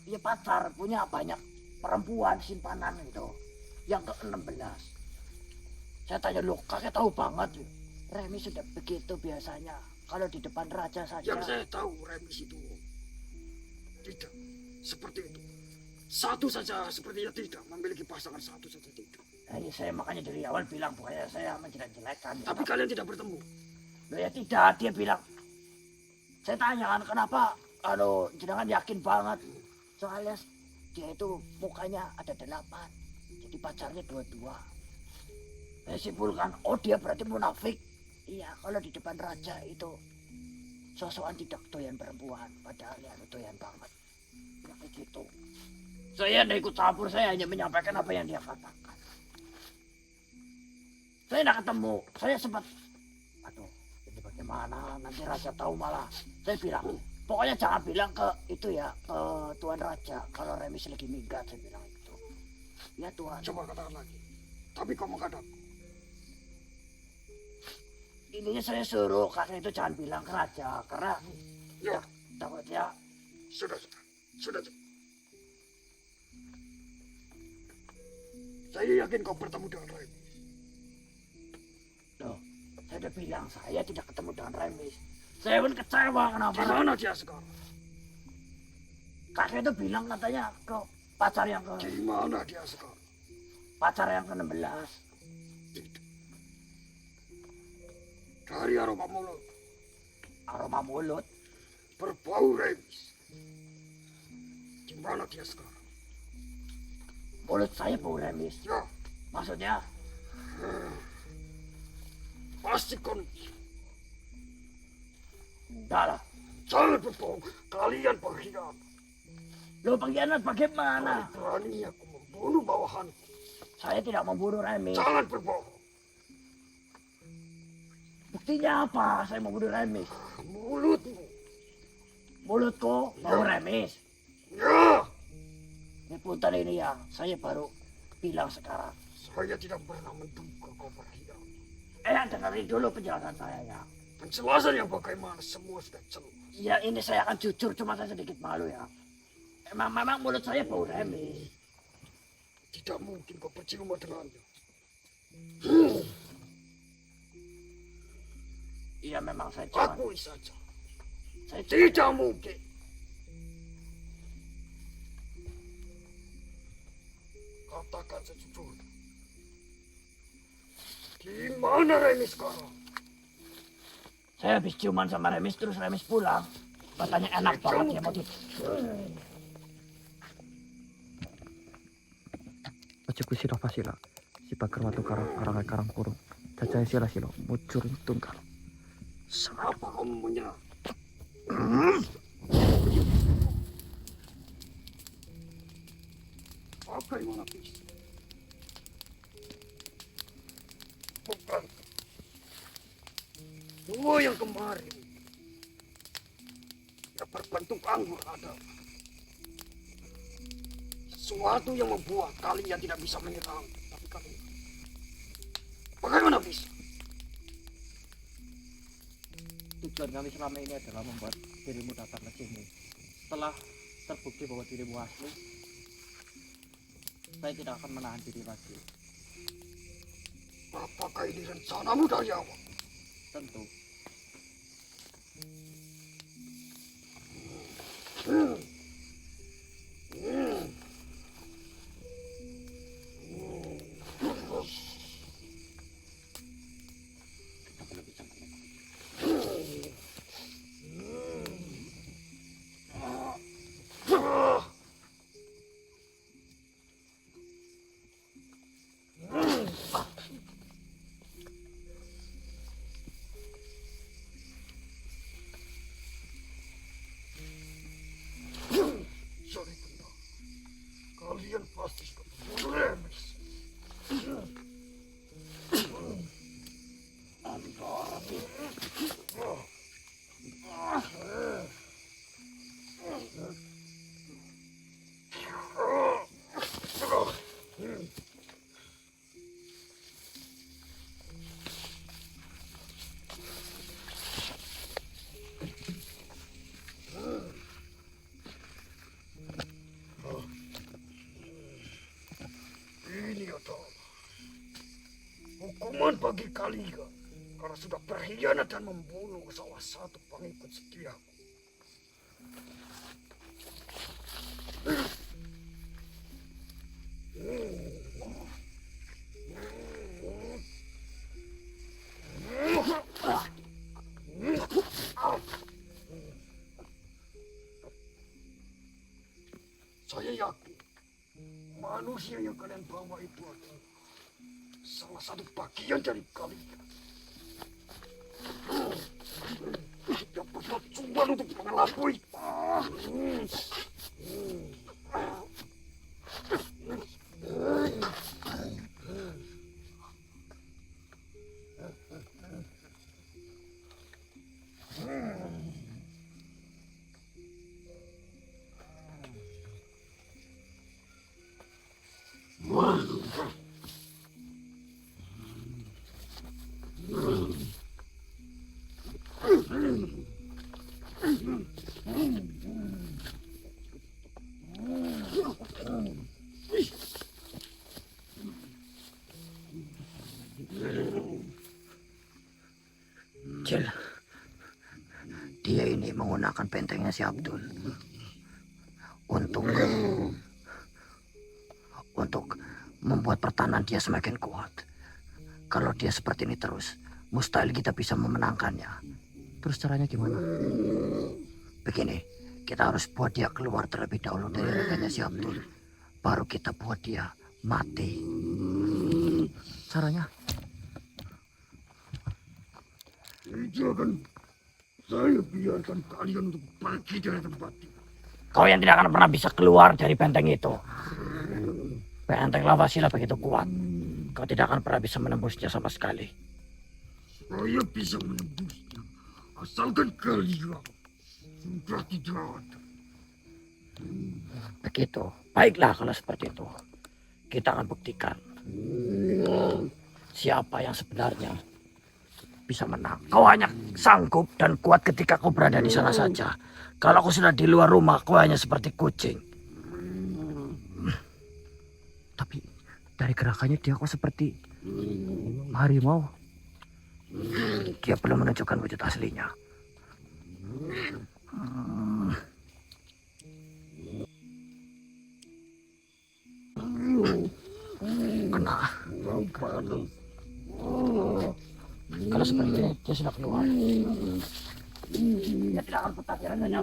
Dia pacar, punya banyak perempuan simpanan itu. Yang ke-16. Saya tanya, loh kakek tahu banget. Remis sudah begitu biasanya. Kalau di depan raja saja. yang saya tahu Remis itu tidak seperti itu. Satu saja sepertinya tidak memiliki pasangan, satu saja tidak. Nah, ya saya makanya dari awal bilang bukannya saya menjelek-jelekan. Tapi kalian tidak bertemu. Loh, ya tidak, dia bilang. Saya tanya kan kenapa jenengan yakin banget. Soalnya dia itu mukanya ada 8. Jadi pacarnya 22. Saya simpulkan, oh dia berarti munafik. Iya, kalau di depan raja itu sosokan tidak doyan perempuan, padahal ya doyan banget. Ya kayak gitu. Saya tidak ikut campur, saya hanya menyampaikan apa yang dia katakan. Saya tidak ketemu, saya sempat, aduh, ini bagaimana, nanti raja tahu malah. Saya bilang, pokoknya jangan bilang ke itu ya, ke Tuan Raja, kalau Remis lagi minggat, saya bilang itu. Ya Tuan. Coba katakan lagi. Tapi kau menghadap. Ininya saya suruh kakek itu jangan bilang ke Raja, karena Ya, takutnya sudah. Saya yakin kau bertemu dengan Remis. loh, saya udah bilang saya tidak ketemu dengan Remis. Saya pun kecewa kenapa. Di mana dia sekarang? Kakek itu bilang katanya ke pacar yang Di mana dia sekarang? ke-16. Tidak. Dari aroma mulut Aroma mulut. berbau Remis. Di mana dia sekarang? Mulut saya bau Remis. Ya, Maksudnya, pasti kau enggak lah. jangan berbohong. Kalian pengkhianat. Lo pengkhianat bagaimana? Beraninya aku membunuh bawahan. Saya tidak membunuh Remis. Jangan berbohong. Buktinya apa saya membunuh Remis? Mulutmu. Mulutku bau Remis. Ya, Ini punten ini ya, saya baru bilang sekarang. saya tidak pernah menduga kau berkhianat. Dengerin dulu penjelasan saya ya. Penjelasan yang bagaimana semua sudah jelas. Ya ini saya akan jujur, cuma saya sedikit malu ya. Memang mulut saya bau Remis. Tidak mungkin kau berciuman dengannya. Iya memang saya cuma, Akui saja. saya cuma, Tidak mungkin. Katakan sejujurnya. Di mana Remis sekarang? saya habis ciuman sama Remis terus Remis pulang. Katanya enak banget ya mau di. Ojo sila pasila. Si bakar watu karang karang kurung. Cacai sila sila mucur tunggal. Siapa kamu menyerang? Bagaimana bisa? Bukan. Dua yang kemarin. Yang berbentuk anggur ada. Sesuatu yang membuat kalian tidak bisa menyerang. Tapi kalian. Bagaimana bisa? Tujuan kami selama ini adalah membuat dirimu datang ke sini. Setelah terbukti bahwa dirimu asli, saya tidak akan menahan diri lagi. Apakah ini rencanamu dari awal? Tentu. Sorry, benar. Kalian pasti sudah membunuh Remis. Ini adalah hukuman bagi kalian karena sudah berkhianat dan membunuh salah satu pengikut setiaku. Saya yakin manusia yang kalian bawa itu adalah salah satu bagian dari kalian. Tidak membuat cuman untuk mengelabui. Cil, dia ini menggunakan bentengnya si Abdul untuk membuat pertahanan dia semakin kuat. Kalau dia seperti ini terus, mustahil kita bisa memenangkannya. Terus caranya gimana? Begini, kita harus buat dia keluar terlebih dahulu dari rekannya si Abdul. Baru kita buat dia mati. Caranya? Jangan saya biarkan kalian untuk pergi dari tempat ini. Kau yang tidak akan pernah bisa keluar dari benteng itu. Benteng Lavasila begitu kuat. Kau tidak akan pernah bisa menembusnya sama sekali. Saya bisa menembusnya, asalkan kalian sudah tidak ada. Begitu. Baiklah kalau seperti itu. Kita akan buktikan siapa yang sebenarnya bisa menang. Kau hanya sanggup dan kuat ketika kau berada di sana saja. Kalau kau sudah di luar rumah, kau hanya seperti kucing. Tapi dari gerakannya dia kok seperti harimau. Dia belum menunjukkan wujud aslinya. Kena. Kalau seperti ini, dia sudah keluar. Dia tidak akan betah di ranahnya.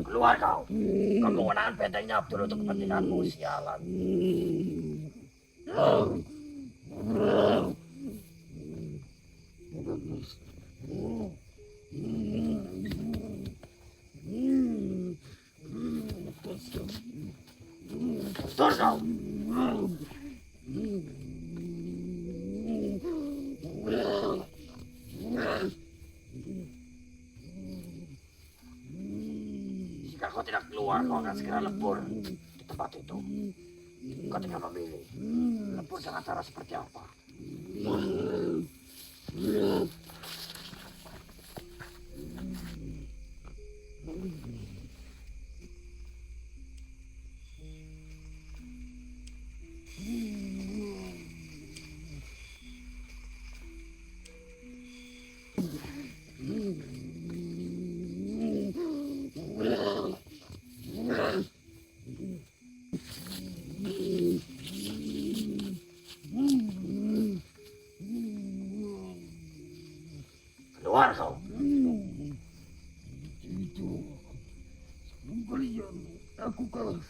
Keluar kau. Kau menggunakan bentengnya Abdul untuk kepentinganmu, sialan. Keluar kau. Jika kau tidak keluar, kau akan segera lebur di tempat itu. Kau tinggal memilih lebur dengan cara seperti apa. Keluar kau. Itu kalian aku kalah.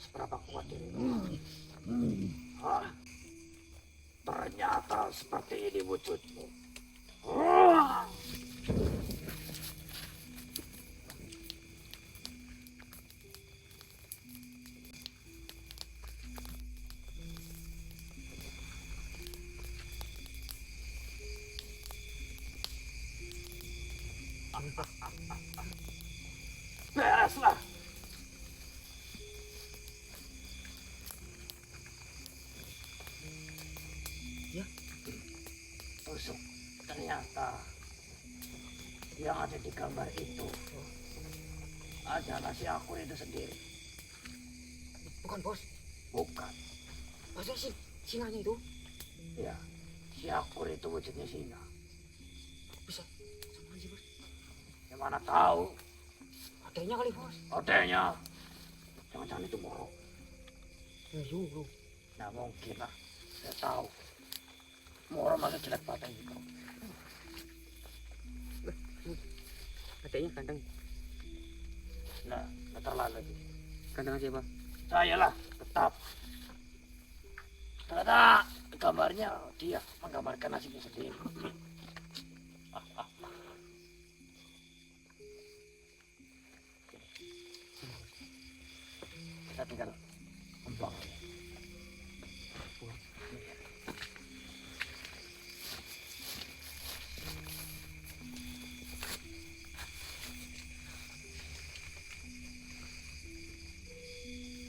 Seberapa kuat dirimu? Hah? Ternyata seperti ini wujudmu. Bereslah. Ya, tusuk. Ternyata yang ada di gambar itu adalah si Akur itu sendiri. Bukan bos, Bukan. masa sih singanya itu Ya, si Akur itu wujudnya singa. bisa sama sih bos? Yang mana tahu? Adanya kali bos. Odenya. Jangan-jangan itu Moro. Ya bro. Nah mungkin lah. Saya tahu. Moro masih jelek batang gitu. Adanya kandang Nah, nggak terlalu. kandang siapa? Saya lah, tetap. Ternyata gambarnya dia menggambarkan nasibnya sendiri. Kita tinggal kembang.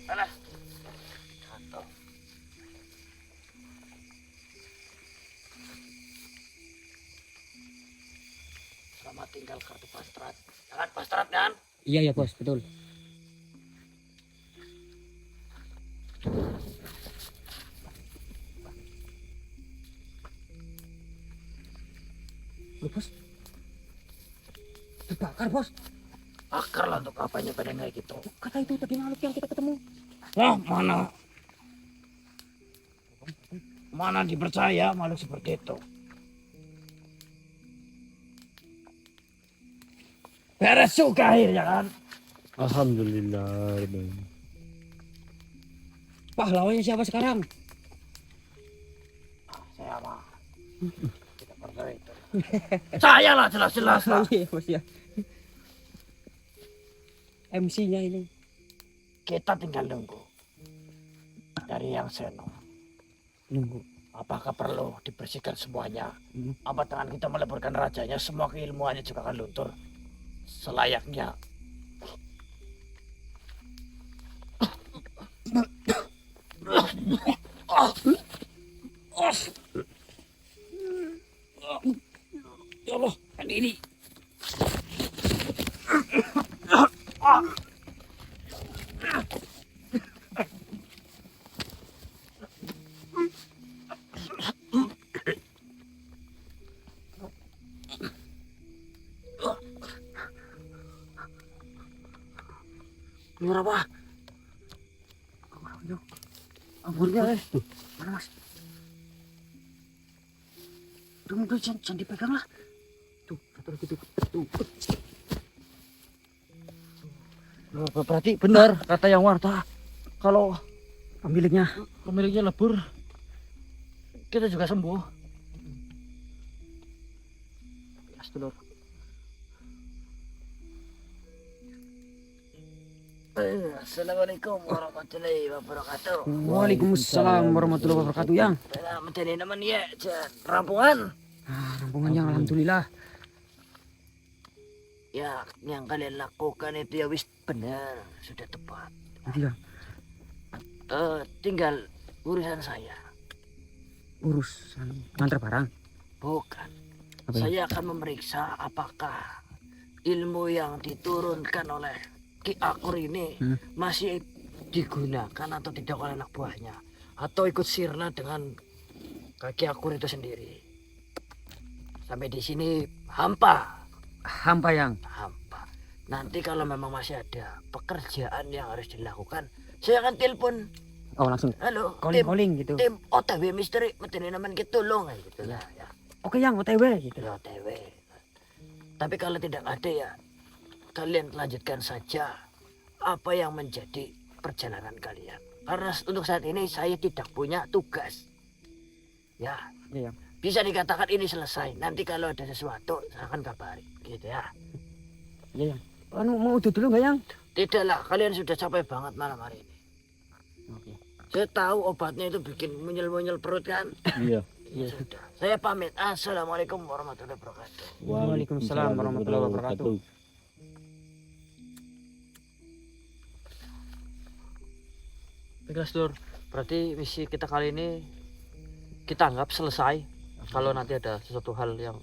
Alah. Jatuh. Selamat tinggal kartu pastrat. Jangan pastrat kan? Iya ya bos, betul. Loh, bos. Terbakar bos. Akar lah untuk apanya pada kayak gitu. Kata itu tadi makhluk yang kita ketemu. Wah, mana dipercaya makhluk seperti itu. Beres juga akhirnya kan. Alhamdulillah. Pahlawannya siapa sekarang? Saya mah tidak percaya itu. Saya lah jelas-jelas lah. Iya bos ya. MC-nya ini. Kita tinggal nunggu dari yang seno. Nunggu. Apakah perlu dibersihkan semuanya? Apa dengan kita meleburkan rajanya, semua keilmuannya juga akan luntur selayaknya. Ya Allah, kan ini. Luar apa? Amburnya mana mas? Tunggu jangan dipegang lah. Tuh, satu lagi tuh. Berarti benar kata yang warta. Kalau pemiliknya lebur, kita juga sembuh. Ya, sedulur. Assalamualaikum warahmatullahi wabarakatuh. Waalaikumsalam warahmatullahi wabarakatuh yang. Menteri naman ya, rampungan. Rampungannya alhamdulillah. Ya, yang kalian lakukan itu ya wis benar, sudah tepat. Iya. Tinggal urusan saya. Urusan ngantar barang. Bukan. Apa ya? Saya akan memeriksa apakah ilmu yang diturunkan oleh Ki Akur ini masih digunakan atau tidak oleh anak buahnya, atau ikut sirna dengan Ki Akur itu sendiri. Sampai di sini hampa. Hampa yang. Hampa. Nanti kalau memang masih ada pekerjaan yang harus dilakukan, saya akan telepon. Oh langsung. Halo, Calling gitu. tim OTW misteri, metene naman gitu loh, gitu lah ya. Oke yang OTW gitu. Ya, OTW. Tapi kalau tidak ada ya, kalian lanjutkan saja apa yang menjadi perjalanan kalian. Karena untuk saat ini saya tidak punya tugas. Ya, Iya. bisa dikatakan ini selesai. Nanti kalau ada sesuatu, saya akan kabari. Gitu ya. Iya yang. Anu mau udah dulu nggak yang? Tidaklah, kalian sudah capek banget malam hari ini. Oke. Saya tahu obatnya itu bikin munyel-munyel perut kan. Iya. Ya sudah. Saya pamit. Assalamualaikum warahmatullahi wabarakatuh. Waalaikumsalam warahmatullahi wabarakatuh. Baiklah, Sedulur. Berarti misi kita kali ini kita anggap selesai. Kalau nanti ada sesuatu hal yang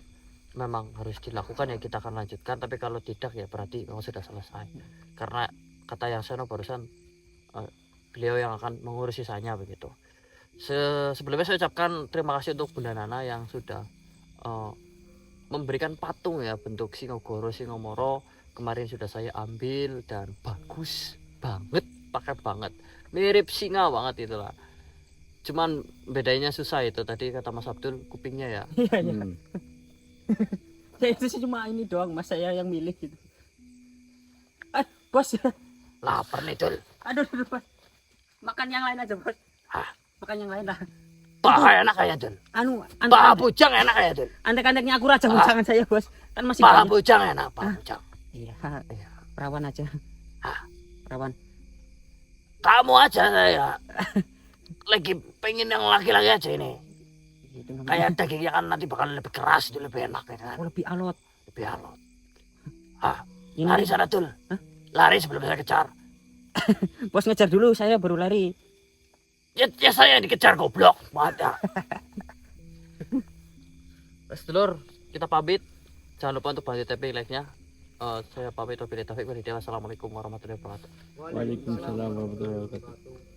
memang harus dilakukan ya kita akan lanjutkan. Tapi kalau tidak ya berarti memang sudah selesai. Karena kata yang Seno barusan beliau yang akan mengurus sisanya begitu. Sebelumnya saya ucapkan terima kasih untuk Bunda Nana yang sudah memberikan patung ya bentuk Singogoro Singomoro. Kemarin sudah saya ambil dan bagus banget, pakai banget. Mirip singa banget itulah. Cuman bedanya susah itu tadi kata Mas Abdul kupingnya ya. Iya iya. Saya itu sih cuma ini doang mas saya yang milih gitu. Bos. Lapar nih, Dul. Aduh bos. Makan yang lain aja bos. Ah. Makan yang lain lah. Paha enak kayak Dul. Anu, Paha bujang enak kayak Dul. antek-anteknya aku raja jangan saya, Bos. Kan masih Paha banyak. bujang enak, paha bujang. Iya, perawan aja. Ah. Perawan. Kamu aja saya. Lagi pengen yang laki-laki aja ini. Itu namanya. Kayak dagingnya kan nanti bakal lebih keras, itu lebih enak ya kan. Oh, lebih alot. Lebih halus. Ah, Ini lari sana Dul. Lari sebelum saya kejar. Bos ngejar dulu, saya baru lari. Ya saya yang dikejar goblok. Mata. Sedulur, kita pamit. Jangan lupa untuk bantu tapping like-nya. Saya pamit. Wassalamualaikum warahmatullahi wabarakatuh. Waalaikumsalam warahmatullahi wabarakatuh.